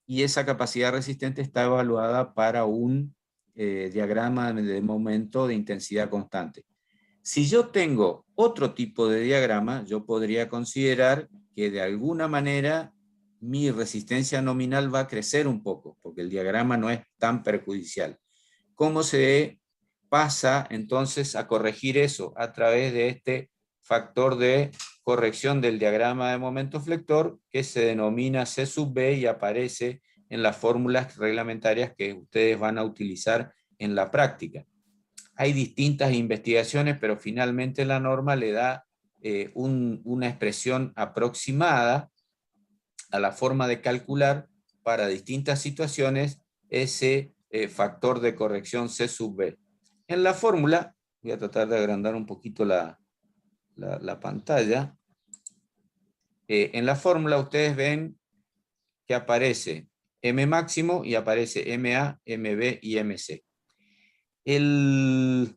y esa capacidad resistente está evaluada para un diagrama de momento de intensidad constante? Si yo tengo otro tipo de diagrama, yo podría considerar que de alguna manera mi resistencia nominal va a crecer un poco, porque el diagrama no es tan perjudicial. ¿Cómo se pasa entonces a corregir eso? A través de este factor de corrección del diagrama de momento flector, que se denomina C sub B y aparece en las fórmulas reglamentarias que ustedes van a utilizar en la práctica. Hay distintas investigaciones, pero finalmente la norma le da una expresión aproximada a la forma de calcular para distintas situaciones ese factor de corrección C sub B. En la fórmula, voy a tratar de agrandar un poquito la pantalla. En la fórmula ustedes ven que aparece M máximo y aparece MA, MB y MC.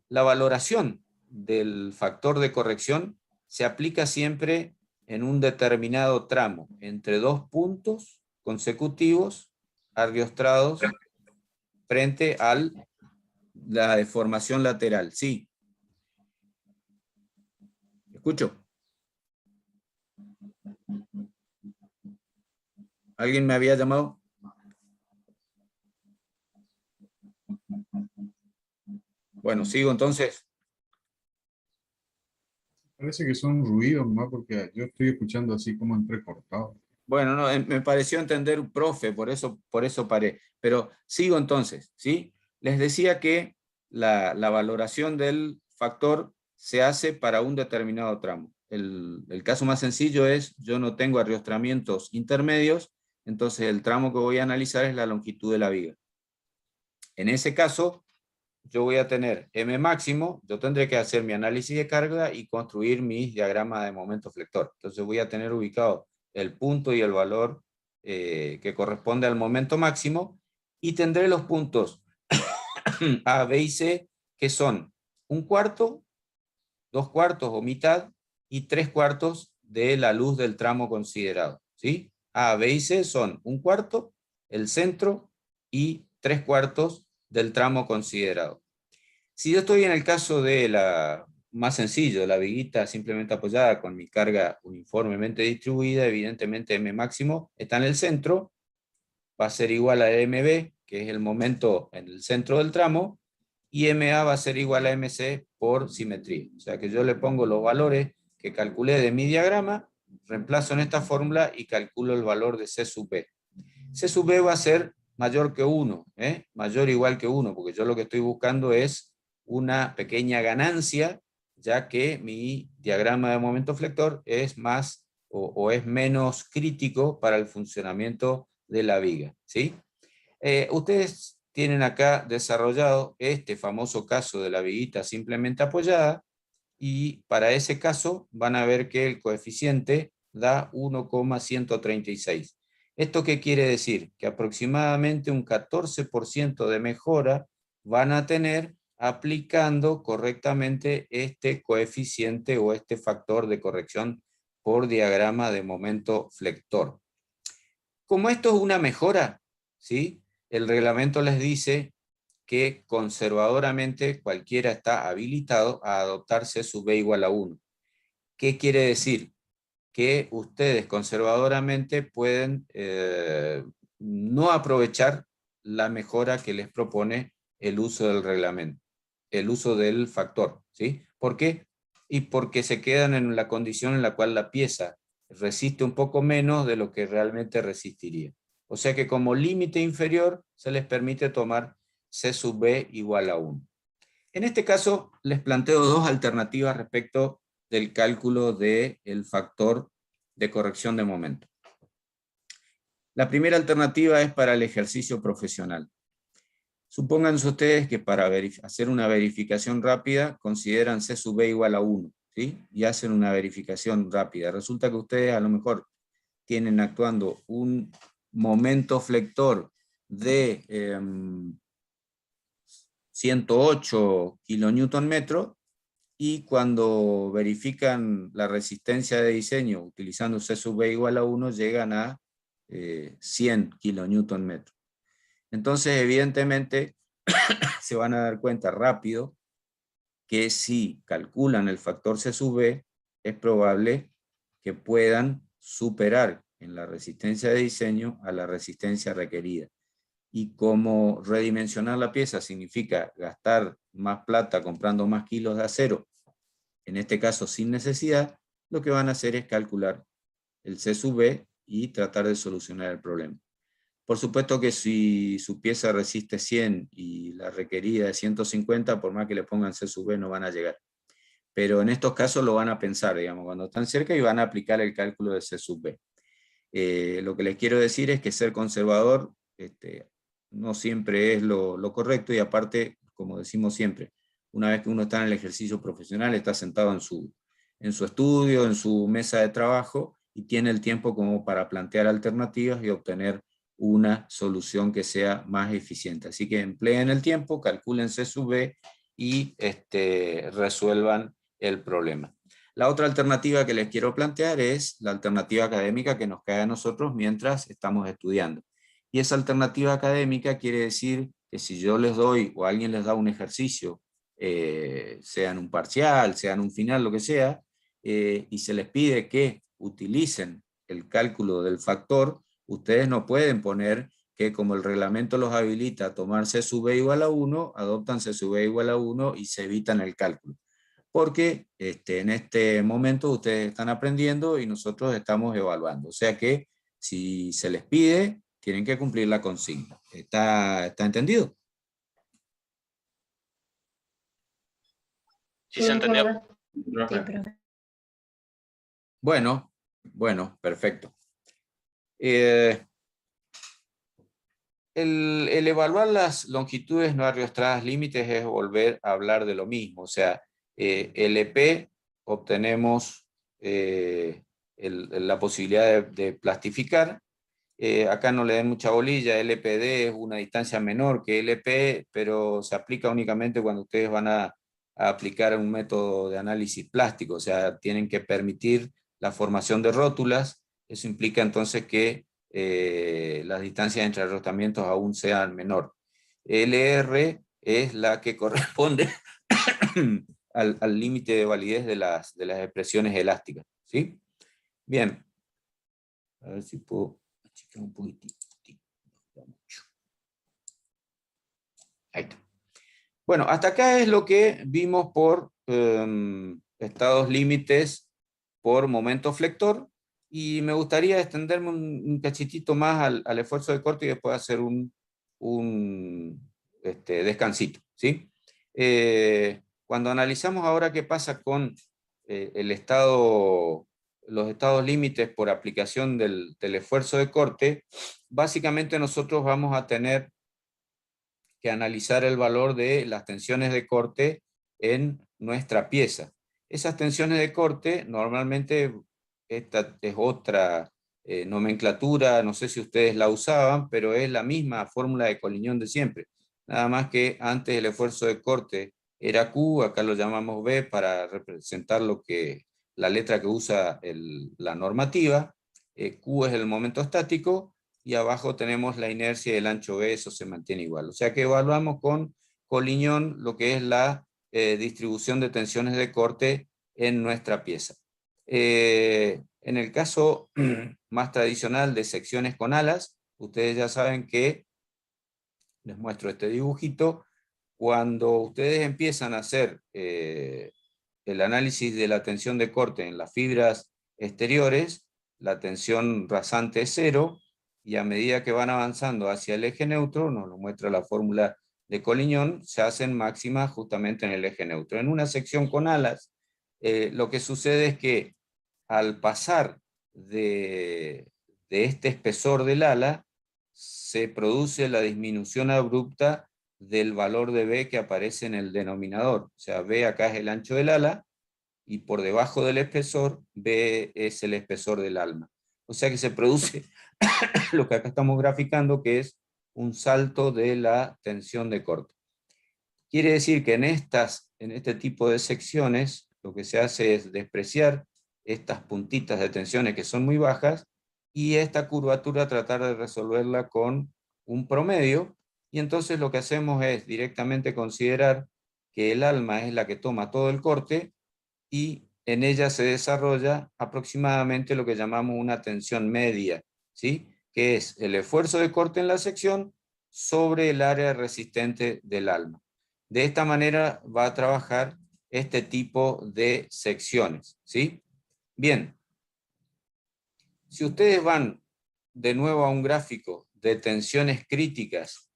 La valoración del factor de corrección se aplica siempre en un determinado tramo, entre dos puntos consecutivos arriostrados frente a la deformación lateral. Sí. ¿Escucho? ¿Alguien me había llamado? Bueno, sigo entonces. Parece que son ruidos, ¿no? Porque yo estoy escuchando así como entrecortado. Bueno, no, me pareció entender un profe, por eso paré. Pero sigo entonces, ¿sí? Les decía que la valoración del factor se hace para un determinado tramo. el caso más sencillo es, yo no tengo arriostramientos intermedios, entonces el tramo que voy a analizar es la longitud de la viga. En ese caso, yo voy a tener M máximo, yo tendré que hacer mi análisis de carga y construir mis diagramas de momento flector. Entonces voy a tener ubicado el punto y el valor que corresponde al momento máximo, y tendré los puntos A, B y C, que son 1/4, 2/4 o mitad, y 3/4 de la luz del tramo considerado, ¿sí? A, B y C son 1/4, el centro y 3/4 del tramo considerado. Si yo estoy en el caso de la más sencillo, la viguita simplemente apoyada con mi carga uniformemente distribuida, evidentemente M máximo está en el centro, va a ser igual a MB, que es el momento en el centro del tramo, y MA va a ser igual a MC por simetría. O sea que yo le pongo los valores que calculé de mi diagrama, reemplazo en esta fórmula y calculo el valor de C sub B. C sub B va a ser mayor que 1, mayor o igual que 1, porque yo lo que estoy buscando es una pequeña ganancia, ya que mi diagrama de momento flector es más o es menos crítico para el funcionamiento de la viga, ¿sí? Ustedes tienen acá desarrollado este famoso caso de la viguita simplemente apoyada, y para ese caso van a ver que el coeficiente da 1,136. ¿Esto qué quiere decir? Que aproximadamente un 14% de mejora van a tener aplicando correctamente este coeficiente o este factor de corrección por diagrama de momento flector. Como esto es una mejora, ¿sí? El reglamento les dice que conservadoramente cualquiera está habilitado a adoptar C sub B igual a 1. ¿Qué quiere decir? Que ustedes conservadoramente pueden no aprovechar la mejora que les propone el uso del reglamento, el uso del factor, ¿sí? ¿Por qué? Y porque se quedan en la condición en la cual la pieza resiste un poco menos de lo que realmente resistiría. O sea que como límite inferior se les permite tomar C sub B igual a 1. En este caso les planteo dos alternativas respecto del cálculo del factor de corrección de momento. La primera alternativa es para el ejercicio profesional. Supónganse ustedes que para hacer una verificación rápida consideran C sub B igual a 1, ¿sí? Y hacen una verificación rápida. Resulta que ustedes a lo mejor tienen actuando un momento flector de 108 kN/m, y cuando verifican la resistencia de diseño utilizando C sub B igual a 1 llegan a 100 kN/m. Entonces evidentemente se van a dar cuenta rápido que si calculan el factor C sub B es probable que puedan superar en la resistencia de diseño a la resistencia requerida. Y como redimensionar la pieza significa gastar más plata comprando más kilos de acero, en este caso sin necesidad, lo que van a hacer es calcular el C sub B y tratar de solucionar el problema. Por supuesto que si su pieza resiste 100 y la requerida es 150, por más que le pongan C sub B no van a llegar. Pero en estos casos lo van a pensar, digamos, cuando están cerca, y van a aplicar el cálculo de C sub B. Lo que les quiero decir es que ser conservador no siempre es lo correcto, y aparte, como decimos siempre, una vez que uno está en el ejercicio profesional, está sentado en su estudio, en su mesa de trabajo, y tiene el tiempo como para plantear alternativas y obtener una solución que sea más eficiente. Así que empleen el tiempo, calculen C sub B y resuelvan el problema. La otra alternativa que les quiero plantear es la alternativa académica que nos cae a nosotros mientras estamos estudiando. Y esa alternativa académica quiere decir que si yo les doy o alguien les da un ejercicio, sea en un parcial, sea en un final, lo que sea, y se les pide que utilicen el cálculo del factor, ustedes no pueden poner que como el reglamento los habilita a tomar C sub B igual a 1, adoptan C sub B igual a 1 y se evitan el cálculo. Porque en este momento ustedes están aprendiendo y nosotros estamos evaluando. O sea que si se les pide, tienen que cumplir la consigna. ¿Está entendido? Sí, se entendió. Sí, profe. Bueno, perfecto. El evaluar las longitudes no arriostradas límites es volver a hablar de lo mismo. O sea, LP obtenemos la posibilidad de plastificar. Acá no le den mucha bolilla, LPD es una distancia menor que LP, pero se aplica únicamente cuando ustedes van a aplicar un método de análisis plástico. O sea, tienen que permitir la formación de rótulas. Eso implica entonces que las distancias entre arrojamientos aún sean menor. LR es la que corresponde al límite de validez de las expresiones elásticas, ¿sí? Bien. A ver si puedo achicar un poquitito. Ahí está. Bueno, hasta acá es lo que vimos por estados límites por momento flector, y me gustaría extenderme un cachitito más al esfuerzo de corte y después hacer un descansito, ¿sí? Cuando analizamos ahora qué pasa con los estados límites por aplicación del esfuerzo de corte, básicamente nosotros vamos a tener que analizar el valor de las tensiones de corte en nuestra pieza. Esas tensiones de corte, normalmente, esta es otra nomenclatura, no sé si ustedes la usaban, pero es la misma fórmula de Collignon de siempre. Nada más que antes el esfuerzo de corte era Q, acá lo llamamos B para representar la letra que usa la normativa. Q es el momento estático, y abajo tenemos la inercia y el ancho B, eso se mantiene igual. O sea que evaluamos con Collignon lo que es la distribución de tensiones de corte en nuestra pieza. En el caso más tradicional de secciones con alas, ustedes ya saben que, les muestro este dibujito, cuando ustedes empiezan a hacer el análisis de la tensión de corte en las fibras exteriores, la tensión rasante es 0, y a medida que van avanzando hacia el eje neutro, nos lo muestra la fórmula de Collignon, se hacen máximas justamente en el eje neutro. En una sección con alas, lo que sucede es que al pasar de este espesor del ala, se produce la disminución abrupta del valor de B que aparece en el denominador. O sea, B acá es el ancho del ala, y por debajo del espesor, B es el espesor del alma. O sea que se produce lo que acá estamos graficando, que es un salto de la tensión de corte. Quiere decir que en este tipo de secciones, lo que se hace es despreciar estas puntitas de tensiones que son muy bajas, y esta curvatura tratar de resolverla con un promedio, y entonces lo que hacemos es directamente considerar que el alma es la que toma todo el corte, y en ella se desarrolla aproximadamente lo que llamamos una tensión media, ¿sí? Que es el esfuerzo de corte en la sección sobre el área resistente del alma. De esta manera va a trabajar este tipo de secciones, ¿sí? Bien, si ustedes van de nuevo a un gráfico de tensiones críticas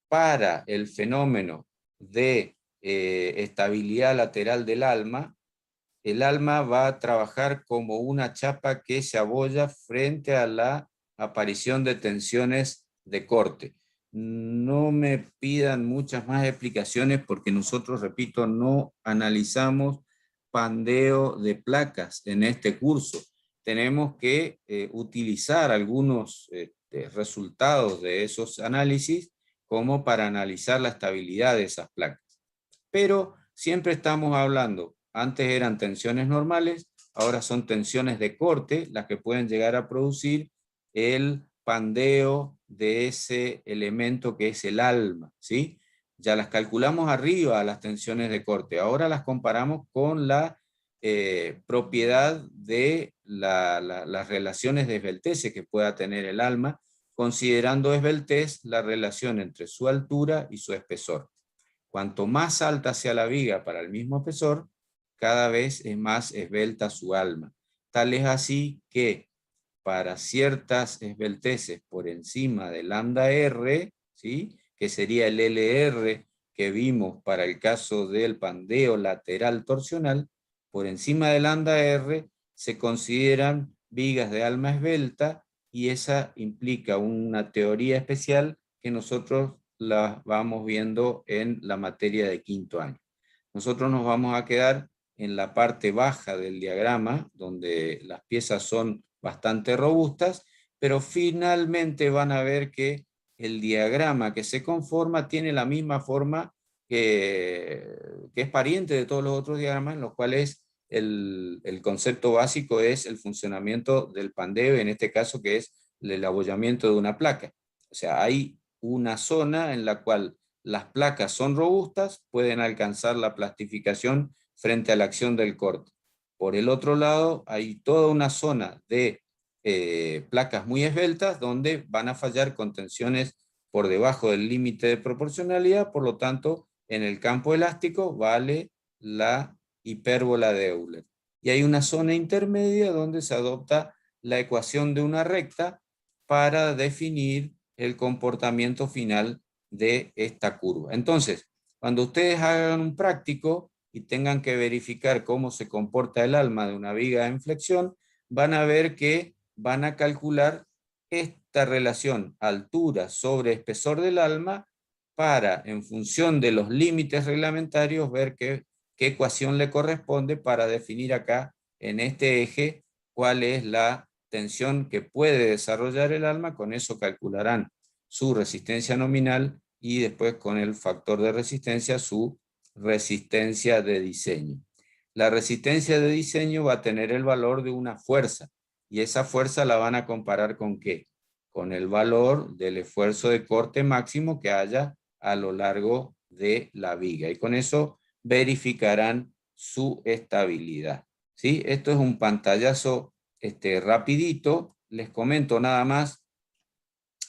para el fenómeno de estabilidad lateral del alma, el alma va a trabajar como una chapa que se abolla frente a la aparición de tensiones de corte. No me pidan muchas más explicaciones porque nosotros, repito, no analizamos pandeo de placas en este curso. Tenemos que utilizar algunos resultados de esos análisis como para analizar la estabilidad de esas placas. Pero siempre estamos hablando, antes eran tensiones normales, ahora son tensiones de corte las que pueden llegar a producir el pandeo de ese elemento que es el alma, ¿sí? Ya las calculamos arriba, las tensiones de corte, ahora las comparamos con la propiedad de las relaciones de esbeltez que pueda tener el alma, considerando esbeltez la relación entre su altura y su espesor. Cuanto más alta sea la viga para el mismo espesor, cada vez es más esbelta su alma. Tal es así que para ciertas esbelteces por encima de lambda R, ¿sí?, que sería el LR que vimos para el caso del pandeo lateral torsional, por encima de lambda R se consideran vigas de alma esbelta, y esa implica una teoría especial que nosotros la vamos viendo en la materia de quinto año. Nosotros nos vamos a quedar en la parte baja del diagrama, donde las piezas son bastante robustas, pero finalmente van a ver que el diagrama que se conforma tiene la misma forma que es pariente de todos los otros diagramas, en los cuales el concepto básico es el funcionamiento del pandeve, en este caso que es el abollamiento de una placa. O sea, hay una zona en la cual las placas son robustas, pueden alcanzar la plastificación frente a la acción del corte. Por el otro lado, hay toda una zona de placas muy esbeltas donde van a fallar con tensiones por debajo del límite de proporcionalidad, por lo tanto, en el campo elástico vale la hipérbola de Euler. Y hay una zona intermedia donde se adopta la ecuación de una recta para definir el comportamiento final de esta curva. Entonces, cuando ustedes hagan un práctico y tengan que verificar cómo se comporta el alma de una viga en flexión, van a ver que van a calcular esta relación altura sobre espesor del alma para, en función de los límites reglamentarios, ver qué ecuación le corresponde para definir acá en este eje cuál es la tensión que puede desarrollar el alma. Con eso calcularán su resistencia nominal y después con el factor de resistencia su resistencia de diseño. La resistencia de diseño va a tener el valor de una fuerza, y esa fuerza la van a comparar ¿con qué? Con el valor del esfuerzo de corte máximo que haya a lo largo de la viga, y con eso verificarán su estabilidad. ¿Sí? Esto es un pantallazo rapidito. Les comento nada más.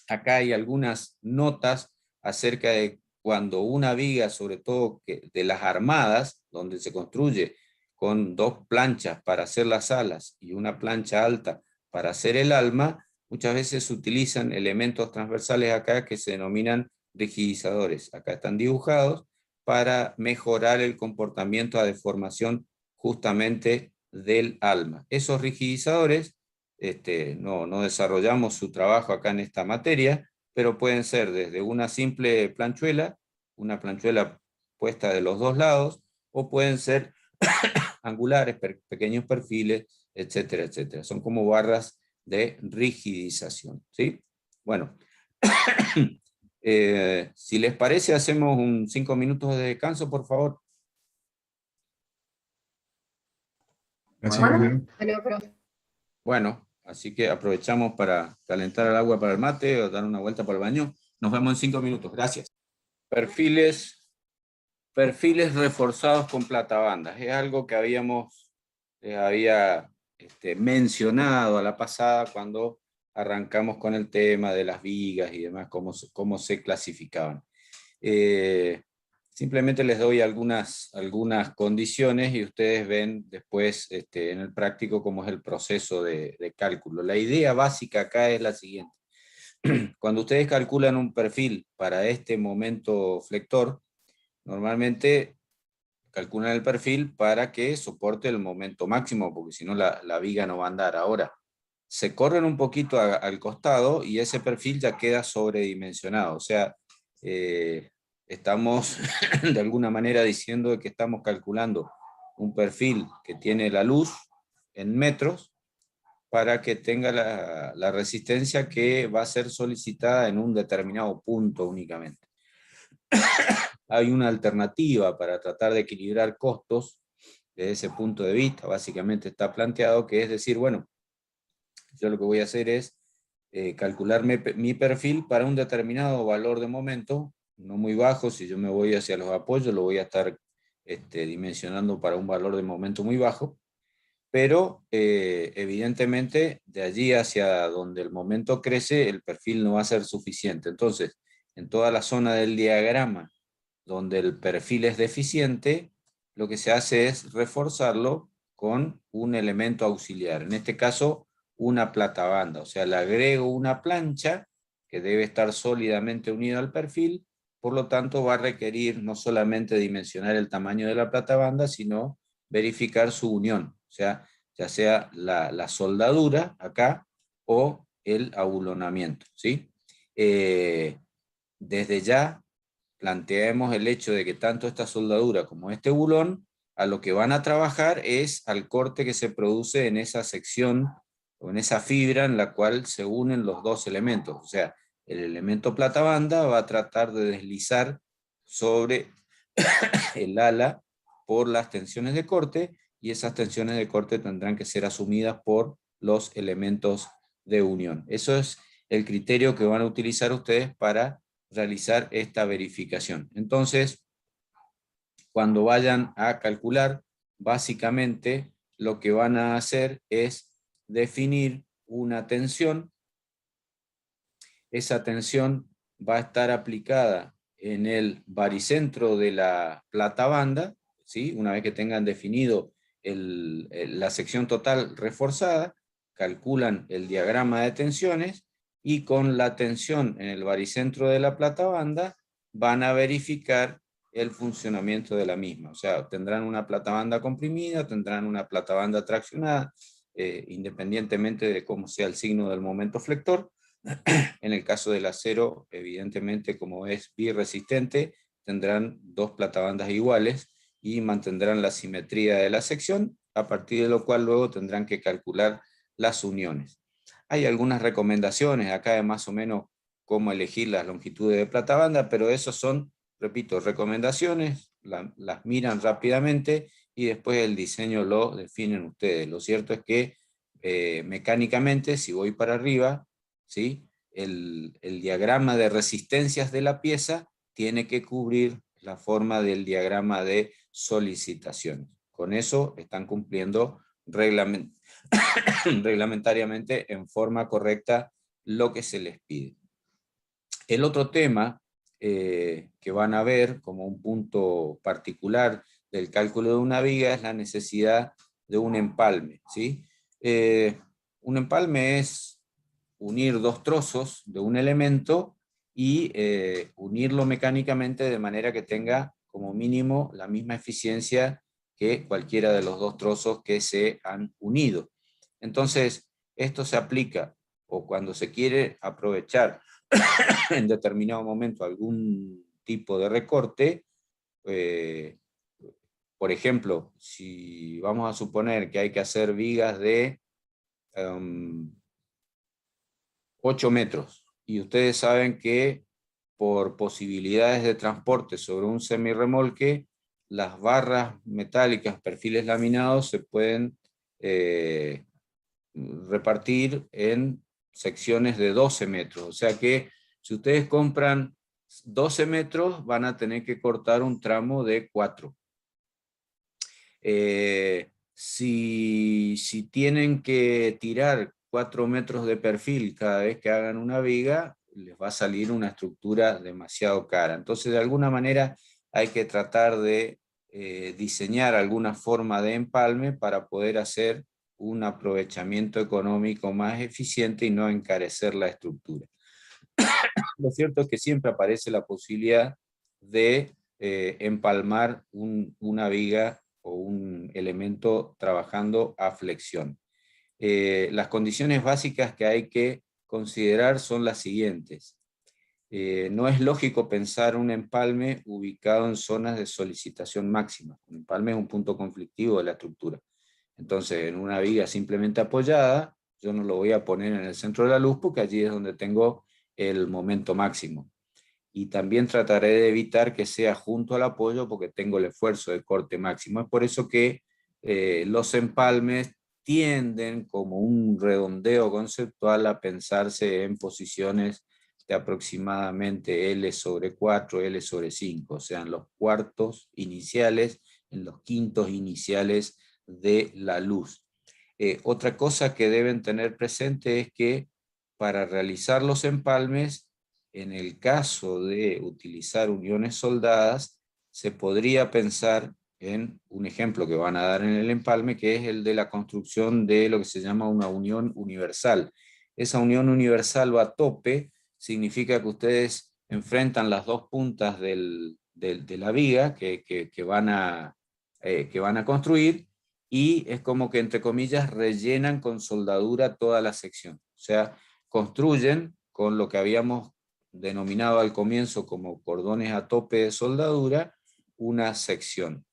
Acá hay algunas notas acerca de cuando una viga, sobre todo de las armadas, donde se construye con dos planchas para hacer las alas y una plancha alta para hacer el alma, muchas veces se utilizan elementos transversales acá que se denominan rigidizadores. Acá están dibujados para mejorar el comportamiento a deformación justamente del alma. Esos rigidizadores no desarrollamos su trabajo acá en esta materia, pero pueden ser desde una simple planchuela, una planchuela puesta de los dos lados, o pueden ser angulares, pequeños perfiles, etcétera, etcétera. Son como barras de rigidización, ¿sí? Bueno, si les parece, hacemos 5 minutos de descanso, por favor. Gracias, ingeniero. Bueno, así que aprovechamos para calentar el agua para el mate o dar una vuelta para el baño. Nos vemos en 5 minutos. Gracias. Perfiles reforzados con platabandas. Es algo que había mencionado a la pasada cuando arrancamos con el tema de las vigas y demás, cómo se clasificaban. Simplemente les doy algunas condiciones y ustedes ven después en el práctico cómo es el proceso de cálculo. La idea básica acá es la siguiente. Cuando ustedes calculan un perfil para este momento flector, normalmente calculan el perfil para que soporte el momento máximo, porque si no la viga no va a andar. Ahora, se corren un poquito al costado y ese perfil ya queda sobredimensionado. O sea, estamos de alguna manera diciendo que estamos calculando un perfil que tiene la luz en metros para que tenga la resistencia que va a ser solicitada en un determinado punto únicamente. Hay una alternativa para tratar de equilibrar costos desde ese punto de vista. Básicamente está planteado que es decir, bueno, yo lo que voy a hacer es calcular mi perfil para un determinado valor de momento, no muy bajo. Si yo me voy hacia los apoyos, lo voy a estar dimensionando para un valor de momento muy bajo, pero evidentemente de allí hacia donde el momento crece, el perfil no va a ser suficiente. Entonces, en toda la zona del diagrama donde el perfil es deficiente, lo que se hace es reforzarlo con un elemento auxiliar. En este caso, una platabanda. O sea, le agrego una plancha que debe estar sólidamente unida al perfil, por lo tanto va a requerir no solamente dimensionar el tamaño de la platabanda, sino verificar su unión. O sea, ya sea la soldadura acá o el abulonamiento, ¿sí? Desde ya planteemos el hecho de que tanto esta soldadura como este bulón, a lo que van a trabajar es al corte que se produce en esa sección o en esa fibra en la cual se unen los dos elementos. O sea, el elemento plata-banda va a tratar de deslizar sobre el ala por las tensiones de corte, y esas tensiones de corte tendrán que ser asumidas por los elementos de unión. Eso es el criterio que van a utilizar ustedes para realizar esta verificación. Entonces, cuando vayan a calcular, básicamente lo que van a hacer es definir una tensión. Esa tensión va a estar aplicada en el baricentro de la plata-banda, ¿sí? Una vez que tengan definido la sección total reforzada, calculan el diagrama de tensiones y con la tensión en el baricentro de la plata-banda van a verificar el funcionamiento de la misma. O sea, tendrán una plata-banda comprimida, tendrán una plata-banda traccionada, independientemente de cómo sea el signo del momento flector. En el caso del acero, evidentemente, como es birresistente, tendrán dos platabandas iguales y mantendrán la simetría de la sección, a partir de lo cual luego tendrán que calcular las uniones. Hay algunas recomendaciones acá de más o menos cómo elegir las longitudes de platabanda, pero esos son, repito, recomendaciones, las miran rápidamente y después el diseño lo definen ustedes. Lo cierto es que mecánicamente, si voy para arriba, ¿sí? El diagrama de resistencias de la pieza tiene que cubrir la forma del diagrama de solicitaciones. Con eso están cumpliendo reglamentariamente en forma correcta lo que se les pide. El otro tema que van a ver como un punto particular del cálculo de una viga es la necesidad de un empalme, ¿sí? Un empalme es unir dos trozos de un elemento y unirlo mecánicamente de manera que tenga como mínimo la misma eficiencia que cualquiera de los dos trozos que se han unido. Entonces, esto se aplica o cuando se quiere aprovechar en determinado momento algún tipo de recorte. Por ejemplo, si vamos a suponer que hay que hacer vigas de 8 metros, y ustedes saben que por posibilidades de transporte sobre un semirremolque, las barras metálicas, perfiles laminados, se pueden repartir en secciones de 12 metros. O sea que si ustedes compran 12 metros, van a tener que cortar un tramo de 4. Si tienen que tirar 4 metros de perfil cada vez que hagan una viga, les va a salir una estructura demasiado cara. Entonces, de alguna manera, hay que tratar de diseñar alguna forma de empalme para poder hacer un aprovechamiento económico más eficiente y no encarecer la estructura. Lo cierto es que siempre aparece la posibilidad de empalmar una viga o un elemento trabajando a flexión. Las condiciones básicas que hay que considerar son las siguientes. No es lógico pensar un empalme ubicado en zonas de solicitación máxima. Un empalme es un punto conflictivo de la estructura. Entonces, en una viga simplemente apoyada, yo no lo voy a poner en el centro de la luz porque allí es donde tengo el momento máximo. Y también trataré de evitar que sea junto al apoyo porque tengo el esfuerzo de corte máximo. Es por eso que los empalmes tienden, como un redondeo conceptual, a pensarse en posiciones de aproximadamente L sobre 4, L sobre 5, o sea, en los cuartos iniciales, en los quintos iniciales de la luz. Otra cosa que deben tener presente es que para realizar los empalmes, en el caso de utilizar uniones soldadas, se podría pensar en un ejemplo que van a dar en el empalme, que es el de la construcción de lo que se llama una unión universal. Esa unión universal va a tope, significa que ustedes enfrentan las dos puntas de la viga que van a construir, y es como que, entre comillas, rellenan con soldadura toda la sección. O sea, construyen con lo que habíamos denominado al comienzo como cordones a tope de soldadura, una sección.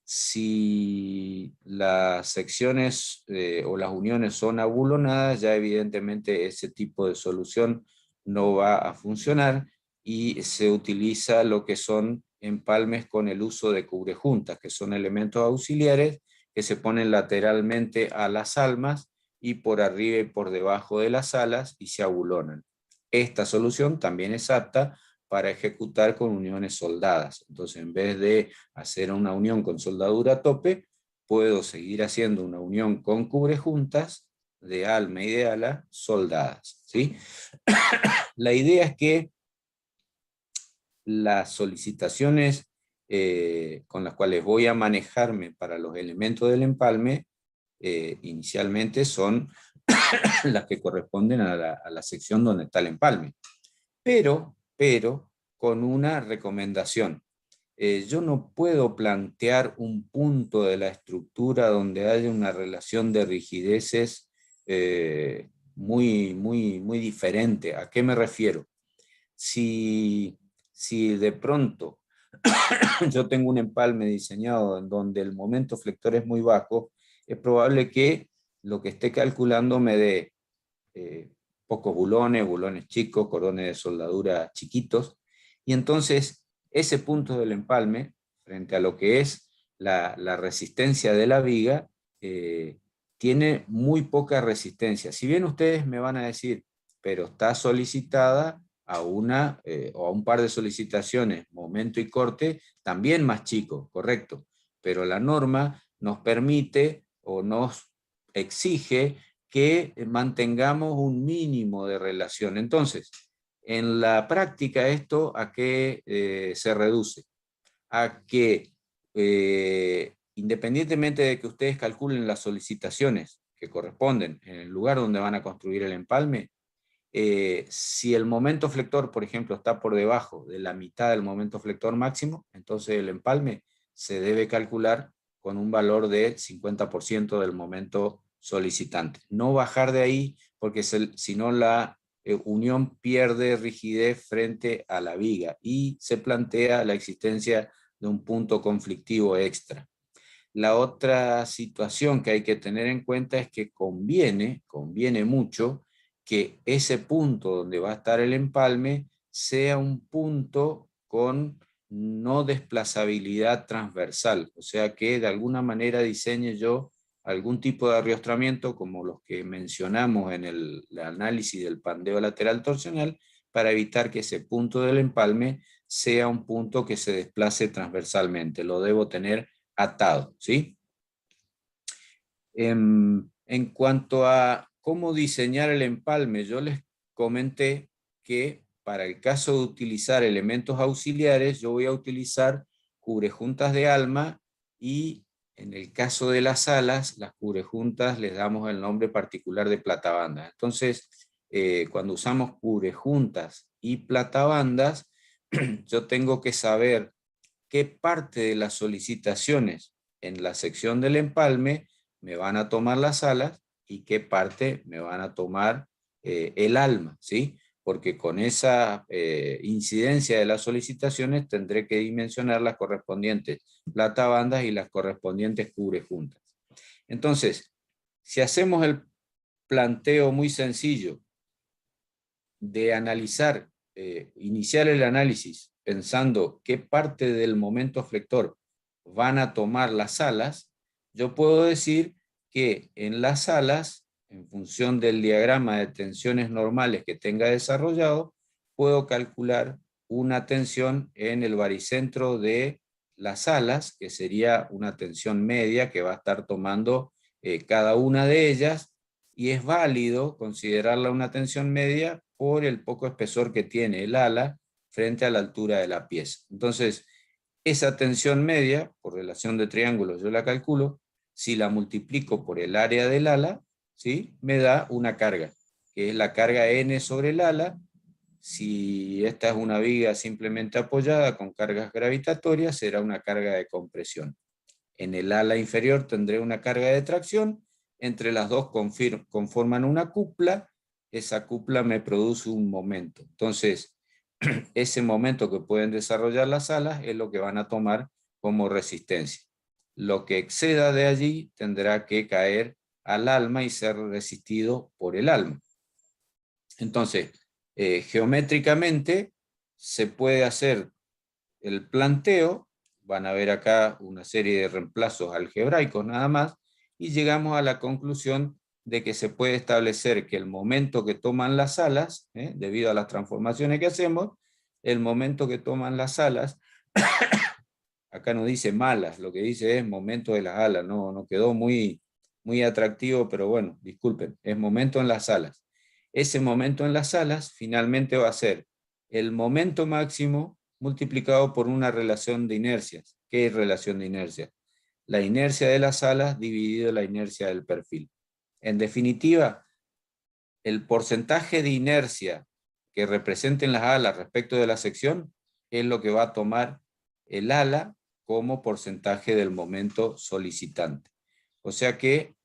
Si las secciones o las uniones son abulonadas, ya evidentemente ese tipo de solución no va a funcionar y se utiliza lo que son empalmes con el uso de cubrejuntas, que son elementos auxiliares que se ponen lateralmente a las almas y por arriba y por debajo de las alas y se abulonan. Esta solución también es apta para ejecutar con uniones soldadas. Entonces, en vez de hacer una unión con soldadura a tope, puedo seguir haciendo una unión con cubrejuntas de alma y de ala soldadas, ¿sí? La idea es que las solicitaciones con las cuales voy a manejarme para los elementos del empalme, inicialmente son las que corresponden a la sección donde está el empalme. Pero con una recomendación. Yo no puedo plantear un punto de la estructura donde haya una relación de rigideces muy diferente. ¿A qué me refiero? Si de pronto yo tengo un empalme diseñado en donde el momento flector es muy bajo, es probable que lo que esté calculando me dé pocos bulones chicos, cordones de soldadura chiquitos, y entonces ese punto del empalme, frente a lo que es la resistencia de la viga, tiene muy poca resistencia. Si bien ustedes me van a decir, pero está solicitada a una o a un par de solicitaciones, momento y corte, también más chico, correcto, pero la norma nos permite o nos exige que mantengamos un mínimo de relación. Entonces, en la práctica esto ¿a qué se reduce? A que independientemente de que ustedes calculen las solicitaciones que corresponden en el lugar donde van a construir el empalme, si el momento flector, por ejemplo, está por debajo de la mitad del momento flector máximo, entonces el empalme se debe calcular con un valor de 50% del momento solicitante. No bajar de ahí, porque si no la unión pierde rigidez frente a la viga y se plantea la existencia de un punto conflictivo extra. La otra situación que hay que tener en cuenta es que conviene mucho que ese punto donde va a estar el empalme sea un punto con no desplazabilidad transversal, o sea que de alguna manera diseñe yo algún tipo de arriostramiento como los que mencionamos en el análisis del pandeo lateral torsional para evitar que ese punto del empalme sea un punto que se desplace transversalmente. Lo debo tener atado, ¿sí? En cuanto a cómo diseñar el empalme, yo les comenté que para el caso de utilizar elementos auxiliares, yo voy a utilizar cubrejuntas de alma y en el caso de las alas, las cubrejuntas les damos el nombre particular de platabandas. Entonces, cuando usamos cubrejuntas y platabandas, yo tengo que saber qué parte de las solicitaciones en la sección del empalme me van a tomar las alas y qué parte me van a tomar el alma, ¿sí? Porque con esa incidencia de las solicitaciones tendré que dimensionar las correspondientes platabandas y las correspondientes cubrejuntas. Entonces, si hacemos el planteo muy sencillo de analizar, iniciar el análisis pensando qué parte del momento flector van a tomar las alas, yo puedo decir que en las alas, en función del diagrama de tensiones normales que tenga desarrollado, puedo calcular una tensión en el baricentro de las alas, que sería una tensión media que va a estar tomando cada una de ellas, y es válido considerarla una tensión media por el poco espesor que tiene el ala frente a la altura de la pieza. Entonces, esa tensión media, por relación de triángulos yo la calculo, si la multiplico por el área del ala, ¿sí? Me da una carga, que es la carga N sobre el ala. Si esta es una viga simplemente apoyada con cargas gravitatorias, será una carga de compresión. En el ala inferior tendré una carga de tracción, entre las dos conforman una cupla, esa cupla me produce un momento. Entonces, ese momento que pueden desarrollar las alas es lo que van a tomar como resistencia. Lo que exceda de allí tendrá que caer al alma y ser resistido por el alma. Entonces, geométricamente se puede hacer el planteo, van a ver acá una serie de reemplazos algebraicos nada más, y llegamos a la conclusión de que se puede establecer que el momento que toman las alas, debido a las transformaciones que hacemos, el momento que toman las alas, acá no dice malas, lo que dice es momento de las alas, no quedó muy atractivo, pero bueno, disculpen, es momento en las alas. Ese momento en las alas finalmente va a ser el momento máximo multiplicado por una relación de inercias. ¿Qué es relación de inercias? La inercia de las alas dividido la inercia del perfil. En definitiva, el porcentaje de inercia que representen las alas respecto de la sección es lo que va a tomar el ala como porcentaje del momento solicitante. O sea que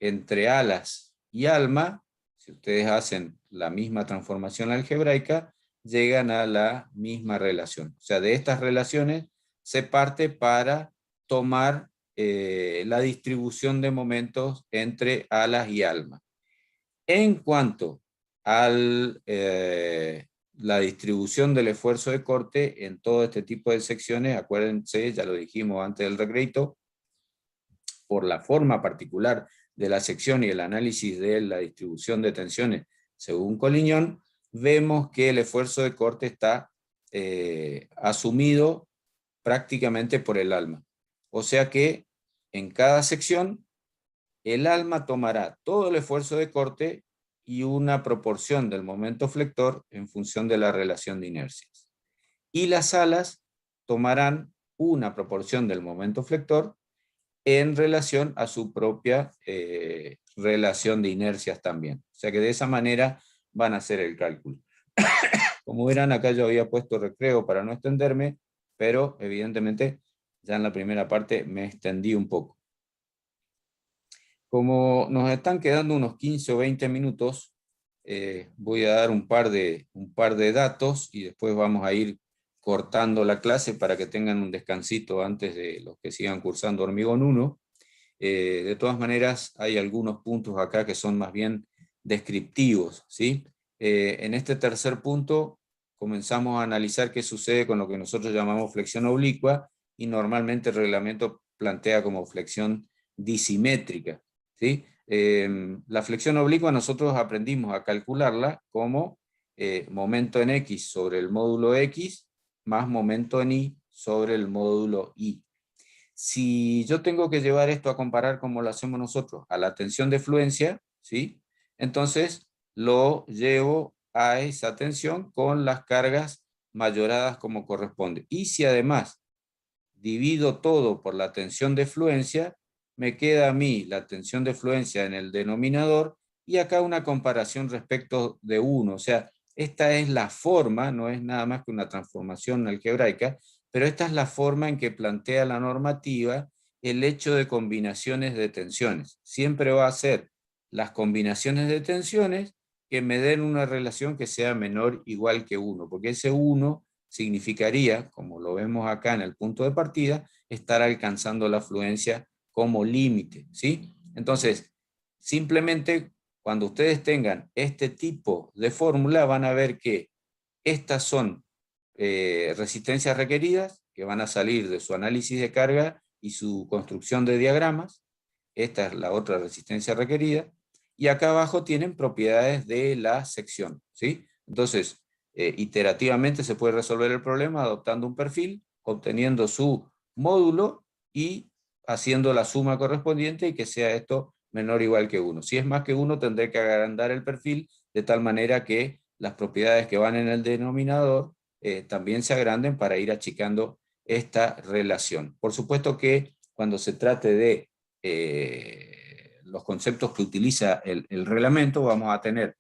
entre alas y alma, si ustedes hacen la misma transformación algebraica, llegan a la misma relación. O sea, de estas relaciones se parte para tomar la distribución de momentos entre alas y alma. En cuanto a la distribución del esfuerzo de corte en todo este tipo de secciones, acuérdense, ya lo dijimos antes del recreito, por la forma particular de la sección y el análisis de la distribución de tensiones según Collignon, vemos que el esfuerzo de corte está asumido prácticamente por el alma. O sea que en cada sección el alma tomará todo el esfuerzo de corte y una proporción del momento flector en función de la relación de inercias. Y las alas tomarán una proporción del momento flector en relación a su propia relación de inercias también. O sea que de esa manera van a hacer el cálculo. Como verán, acá yo había puesto recreo para no extenderme, pero evidentemente ya en la primera parte me extendí un poco. Como nos están quedando unos 15 o 20 minutos, voy a dar un par de datos y después vamos a ir cortando la clase para que tengan un descansito antes de los que sigan cursando Hormigón 1. De todas maneras, hay algunos puntos acá que son más bien descriptivos, ¿sí? En este tercer punto comenzamos a analizar qué sucede con lo que nosotros llamamos flexión oblicua y normalmente el reglamento plantea como flexión disimétrica, ¿sí? La flexión oblicua nosotros aprendimos a calcularla como momento en X sobre el módulo X más momento en Y sobre el módulo Y. Si yo tengo que llevar esto a comparar como lo hacemos nosotros a la tensión de fluencia, ¿sí? Entonces lo llevo a esa tensión con las cargas mayoradas como corresponde. Y si además divido todo por la tensión de fluencia, me queda a mí la tensión de fluencia en el denominador y acá una comparación respecto de 1. O sea, esta es la forma, no es nada más que una transformación algebraica, pero esta es la forma en que plantea la normativa el hecho de combinaciones de tensiones. Siempre va a ser las combinaciones de tensiones que me den una relación que sea menor o igual que 1, porque ese 1 significaría, como lo vemos acá en el punto de partida, estar alcanzando la fluencia como límite, ¿sí? Entonces, simplemente cuando ustedes tengan este tipo de fórmula van a ver que estas son resistencias requeridas que van a salir de su análisis de carga y su construcción de diagramas. Esta es la otra resistencia requerida. Y acá abajo tienen propiedades de la sección, ¿sí? Entonces, iterativamente se puede resolver el problema adoptando un perfil, obteniendo su módulo y haciendo la suma correspondiente y que sea esto menor o igual que 1. Si es más que 1, tendré que agrandar el perfil de tal manera que las propiedades que van en el denominador también se agranden para ir achicando esta relación. Por supuesto que cuando se trate de los conceptos que utiliza el reglamento, vamos a tener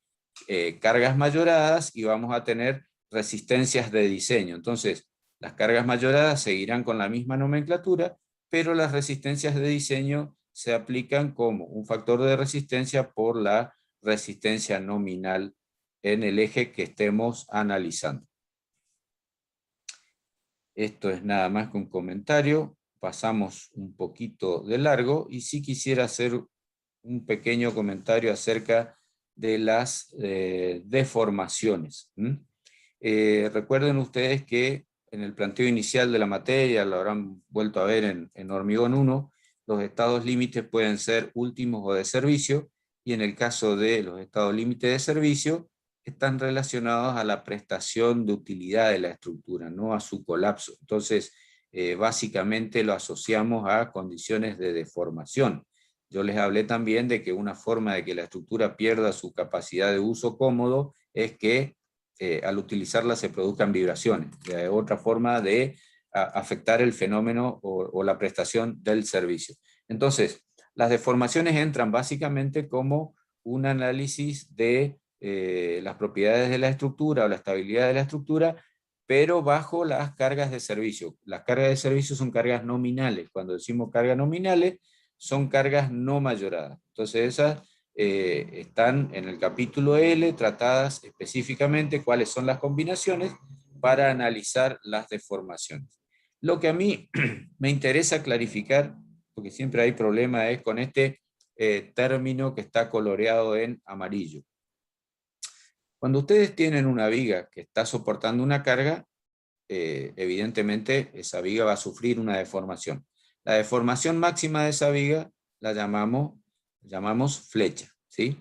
cargas mayoradas y vamos a tener resistencias de diseño. Entonces, las cargas mayoradas seguirán con la misma nomenclatura pero las resistencias de diseño se aplican como un factor de resistencia por la resistencia nominal en el eje que estemos analizando. Esto es nada más que un comentario. Pasamos un poquito de largo y sí quisiera hacer un pequeño comentario acerca de las deformaciones. Recuerden ustedes que en el planteo inicial de la materia, lo habrán vuelto a ver en Hormigón 1, los estados límites pueden ser últimos o de servicio, y en el caso de los estados límites de servicio, están relacionados a la prestación de utilidad de la estructura, no a su colapso. Entonces, básicamente lo asociamos a condiciones de deformación. Yo les hablé también de que una forma de que la estructura pierda su capacidad de uso cómodo es que al utilizarla se produzcan vibraciones. Otra forma de afectar el fenómeno o la prestación del servicio. Entonces, las deformaciones entran básicamente como un análisis de las propiedades de la estructura o la estabilidad de la estructura, pero bajo las cargas de servicio. Las cargas de servicio son cargas nominales. Cuando decimos cargas nominales, son cargas no mayoradas. Entonces esas están en el capítulo L, tratadas específicamente cuáles son las combinaciones para analizar las deformaciones. Lo que a mí me interesa clarificar, porque siempre hay problema, es con este término que está coloreado en amarillo. Cuando ustedes tienen una viga que está soportando una carga, evidentemente esa viga va a sufrir una deformación. La deformación máxima de esa viga la llamamos flecha, ¿sí?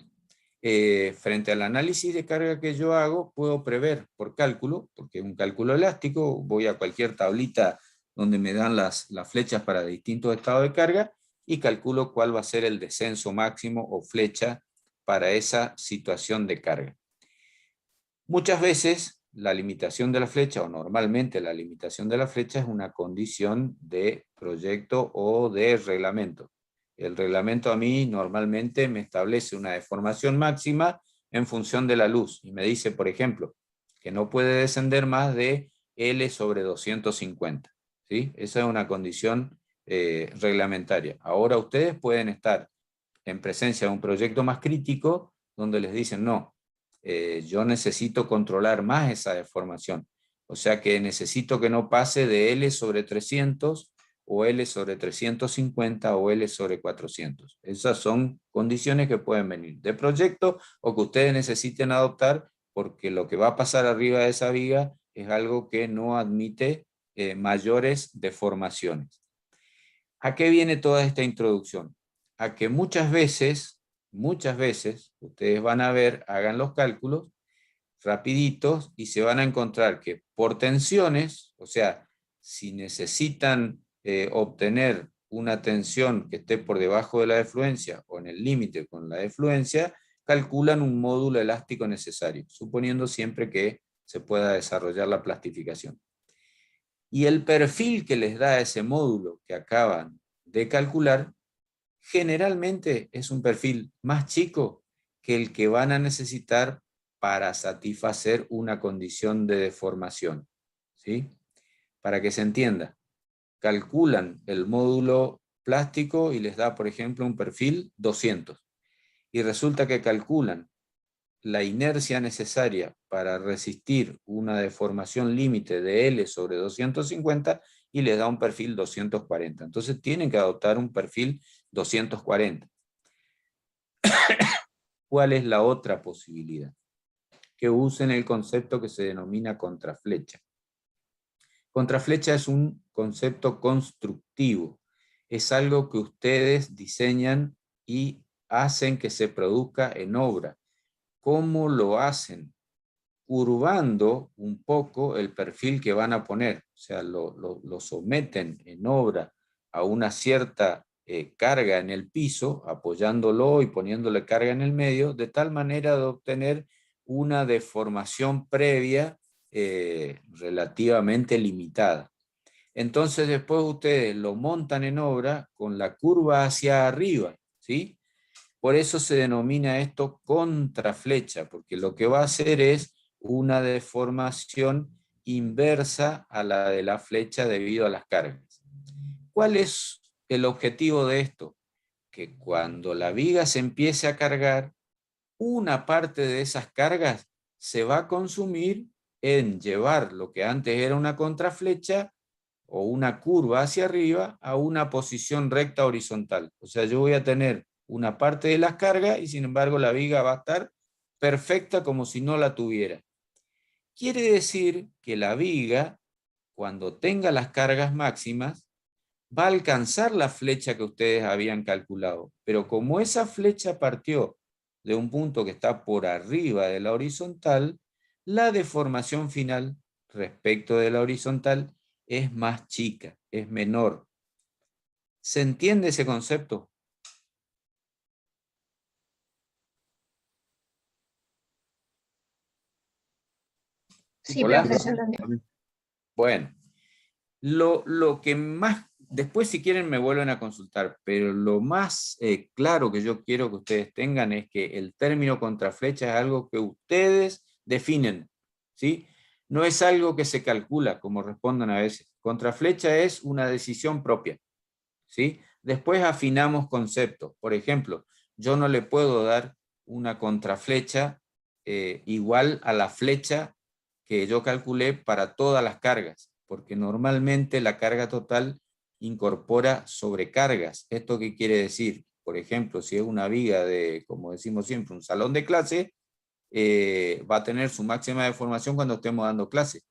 Frente al análisis de carga que yo hago, puedo prever por cálculo, porque es un cálculo elástico, voy a cualquier tablita donde me dan las flechas para distintos estados de carga y calculo cuál va a ser el descenso máximo o flecha para esa situación de carga. Muchas veces la limitación de la flecha, o normalmente la limitación de la flecha, es una condición de proyecto o de reglamento. El reglamento a mí normalmente me establece una deformación máxima en función de la luz y me dice, por ejemplo, que no puede descender más de L sobre 250. ¿Sí? Esa es una condición reglamentaria. Ahora ustedes pueden estar en presencia de un proyecto más crítico donde les dicen, no, yo necesito controlar más esa deformación. O sea que necesito que no pase de L sobre 300 o L sobre 350 o L sobre 400. Esas son condiciones que pueden venir de proyecto o que ustedes necesiten adoptar porque lo que va a pasar arriba de esa viga es algo que no admite mayores deformaciones. ¿A qué viene toda esta introducción? A que muchas veces, ustedes van a ver, hagan los cálculos rapiditos y se van a encontrar que por tensiones, o sea, si necesitan obtener una tensión que esté por debajo de la defluencia o en el límite con la defluencia, calculan un módulo elástico necesario, suponiendo siempre que se pueda desarrollar la plastificación. Y el perfil que les da ese módulo que acaban de calcular, generalmente es un perfil más chico que el que van a necesitar para satisfacer una condición de deformación. ¿Sí? Para que se entienda, calculan el módulo plástico y les da, por ejemplo, un perfil 200. Y resulta que calculan la inercia necesaria para resistir una deformación límite de L sobre 250 y les da un perfil 240. Entonces tienen que adoptar un perfil 240. ¿Cuál es la otra posibilidad? Que usen el concepto que se denomina contraflecha. Contraflecha es un concepto constructivo. Es algo que ustedes diseñan y hacen que se produzca en obra. ¿Cómo lo hacen? Curvando un poco el perfil que van a poner. O sea, lo someten en obra a una cierta carga en el piso, apoyándolo y poniéndole carga en el medio, de tal manera de obtener una deformación previa relativamente limitada. Entonces después ustedes lo montan en obra con la curva hacia arriba, ¿sí? Por eso se denomina esto contraflecha, porque lo que va a hacer es una deformación inversa a la de la flecha debido a las cargas. ¿Cuál es el objetivo de esto? Que cuando la viga se empiece a cargar, una parte de esas cargas se va a consumir en llevar lo que antes era una contraflecha o una curva hacia arriba a una posición recta horizontal. O sea, yo voy a tener una parte de las cargas y sin embargo la viga va a estar perfecta como si no la tuviera. Quiere decir que la viga, cuando tenga las cargas máximas, va a alcanzar la flecha que ustedes habían calculado. Pero como esa flecha partió de un punto que está por arriba de la horizontal, la deformación final respecto de la horizontal es más chica, es menor. ¿Se entiende ese concepto? Sí, Nicolás. profe, se entendió. Bueno, lo que más, después si quieren me vuelven a consultar, pero lo más claro que yo quiero que ustedes tengan es que el término contraflecha es algo que ustedes definen, ¿sí? No es algo que se calcula, como responden a veces. Contraflecha es una decisión propia, ¿sí? Después afinamos conceptos. Por ejemplo, yo no le puedo dar una contraflecha igual a la flecha que yo calculé para todas las cargas, porque normalmente la carga total incorpora sobrecargas. ¿Esto qué quiere decir? Por ejemplo, si es una viga de, como decimos siempre, un salón de clase, va a tener su máxima deformación cuando estemos dando clase.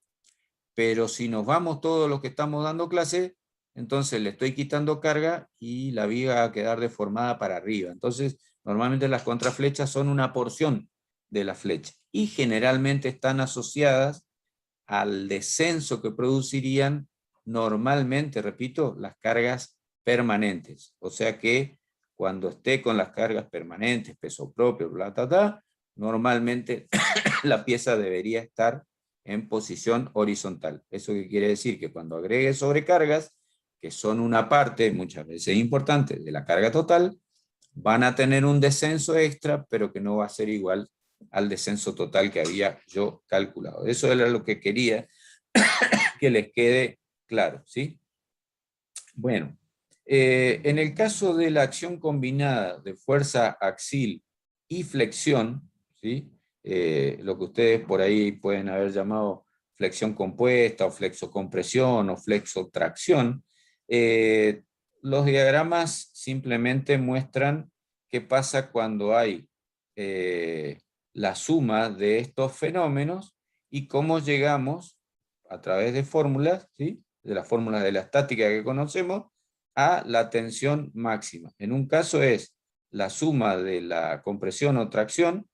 Pero si nos vamos todos los que estamos dando clase, entonces le estoy quitando carga y la viga va a quedar deformada para arriba. Entonces, normalmente las contraflechas son una porción de la flecha y generalmente están asociadas al descenso que producirían normalmente, repito, las cargas permanentes. O sea que cuando esté con las cargas permanentes, peso propio, bla, bla, bla, normalmente la pieza debería estar en posición horizontal. ¿Eso qué quiere decir? Que cuando agregue sobrecargas, que son una parte muchas veces importante de la carga total, van a tener un descenso extra, pero que no va a ser igual al descenso total que había yo calculado. Eso era lo que quería que les quede claro, ¿sí? Bueno, en el caso de la acción combinada de fuerza axial y flexión, ¿sí? Lo que ustedes por ahí pueden haber llamado flexión compuesta o flexocompresión o flexotracción, los diagramas simplemente muestran qué pasa cuando hay la suma de estos fenómenos y cómo llegamos a través de fórmulas, ¿sí? De las fórmulas de la estática que conocemos, a la tensión máxima. En un caso es la suma de la compresión o tracción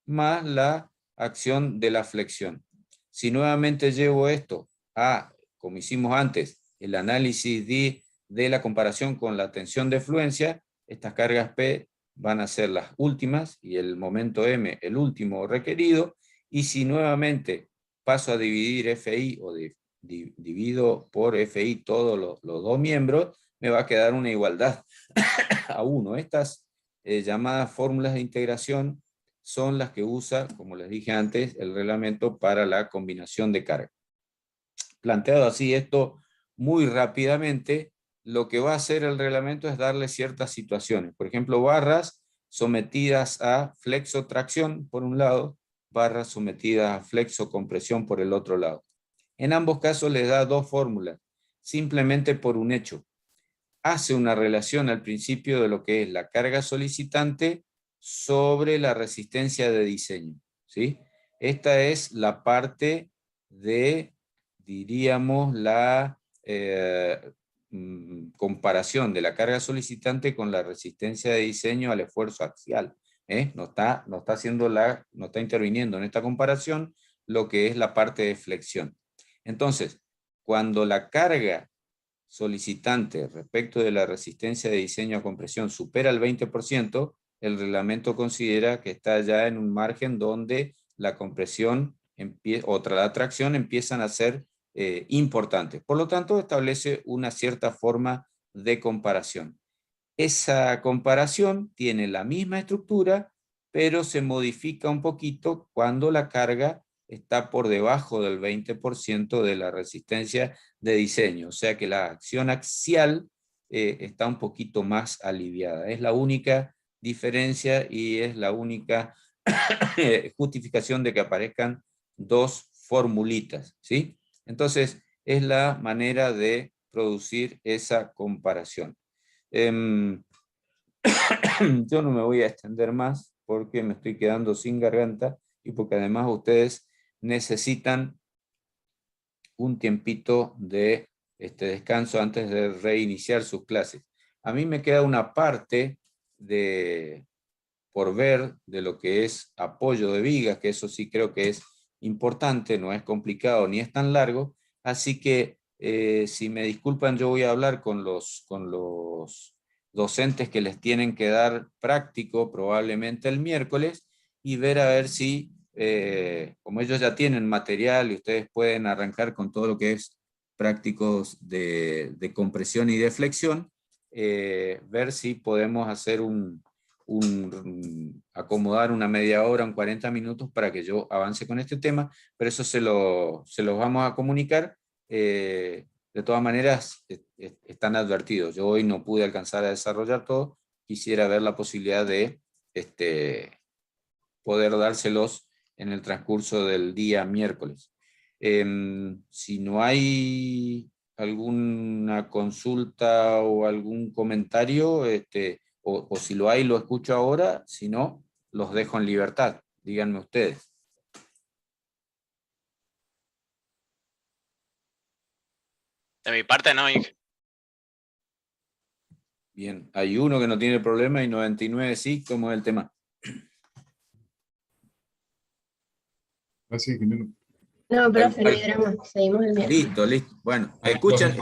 más la acción de la flexión. Si nuevamente llevo esto a, como hicimos antes, el análisis de la comparación con la tensión de fluencia, estas cargas P van a ser las últimas y el momento M el último requerido, y si nuevamente paso a dividir FI o divido por FI todos los dos miembros, me va a quedar una igualdad a 1. Estas llamadas fórmulas de integración son las que usa, como les dije antes, el reglamento para la combinación de carga. Planteado así esto muy rápidamente, lo que va a hacer el reglamento es darle ciertas situaciones. Por ejemplo, barras sometidas a flexotracción por un lado, barras sometidas a flexocompresión por el otro lado. En ambos casos les da dos fórmulas, simplemente por un hecho. Hace una relación al principio de lo que es la carga solicitante sobre la resistencia de diseño, ¿sí? Esta es la parte de, diríamos, la comparación de la carga solicitante con la resistencia de diseño al esfuerzo axial. No está interviniendo en esta comparación lo que es la parte de flexión. Entonces, cuando la carga solicitante respecto de la resistencia de diseño a compresión supera el 20%, el reglamento considera que está ya en un margen donde la compresión o la tracción empiezan a ser importantes. Por lo tanto, establece una cierta forma de comparación. Esa comparación tiene la misma estructura, pero se modifica un poquito cuando la carga está por debajo del 20% de la resistencia de diseño. O sea que la acción axial está un poquito más aliviada. Es la única diferencia y es la única justificación de que aparezcan dos formulitas, ¿sí? Entonces, es la manera de producir esa comparación. Yo no me voy a extender más porque me estoy quedando sin garganta y porque además ustedes necesitan un tiempito de descanso antes de reiniciar sus clases. A mí me queda una parte por ver de lo que es apoyo de vigas, que eso sí creo que es importante, no es complicado ni es tan largo, así que si me disculpan yo voy a hablar con los docentes que les tienen que dar práctico probablemente el miércoles y ver a ver si, como ellos ya tienen material y ustedes pueden arrancar con todo lo que es prácticos de compresión y de flexión, ver si podemos hacer acomodar una media hora, un 40 minutos para que yo avance con este tema, pero eso se los vamos a comunicar. De todas maneras, están advertidos. Yo hoy no pude alcanzar a desarrollar todo, quisiera ver la posibilidad de poder dárselos en el transcurso del día miércoles. Si no hay alguna consulta o algún comentario, o si lo hay, lo escucho ahora, si no, los dejo en libertad. Díganme ustedes. De mi parte no, Inge. Bien, hay uno que no tiene problema y 99 sí, ¿cómo es el tema? Gracias, ingeniero. No, profe, no hay drama. Seguimos el miércoles. Listo, listo. Bueno, escuchen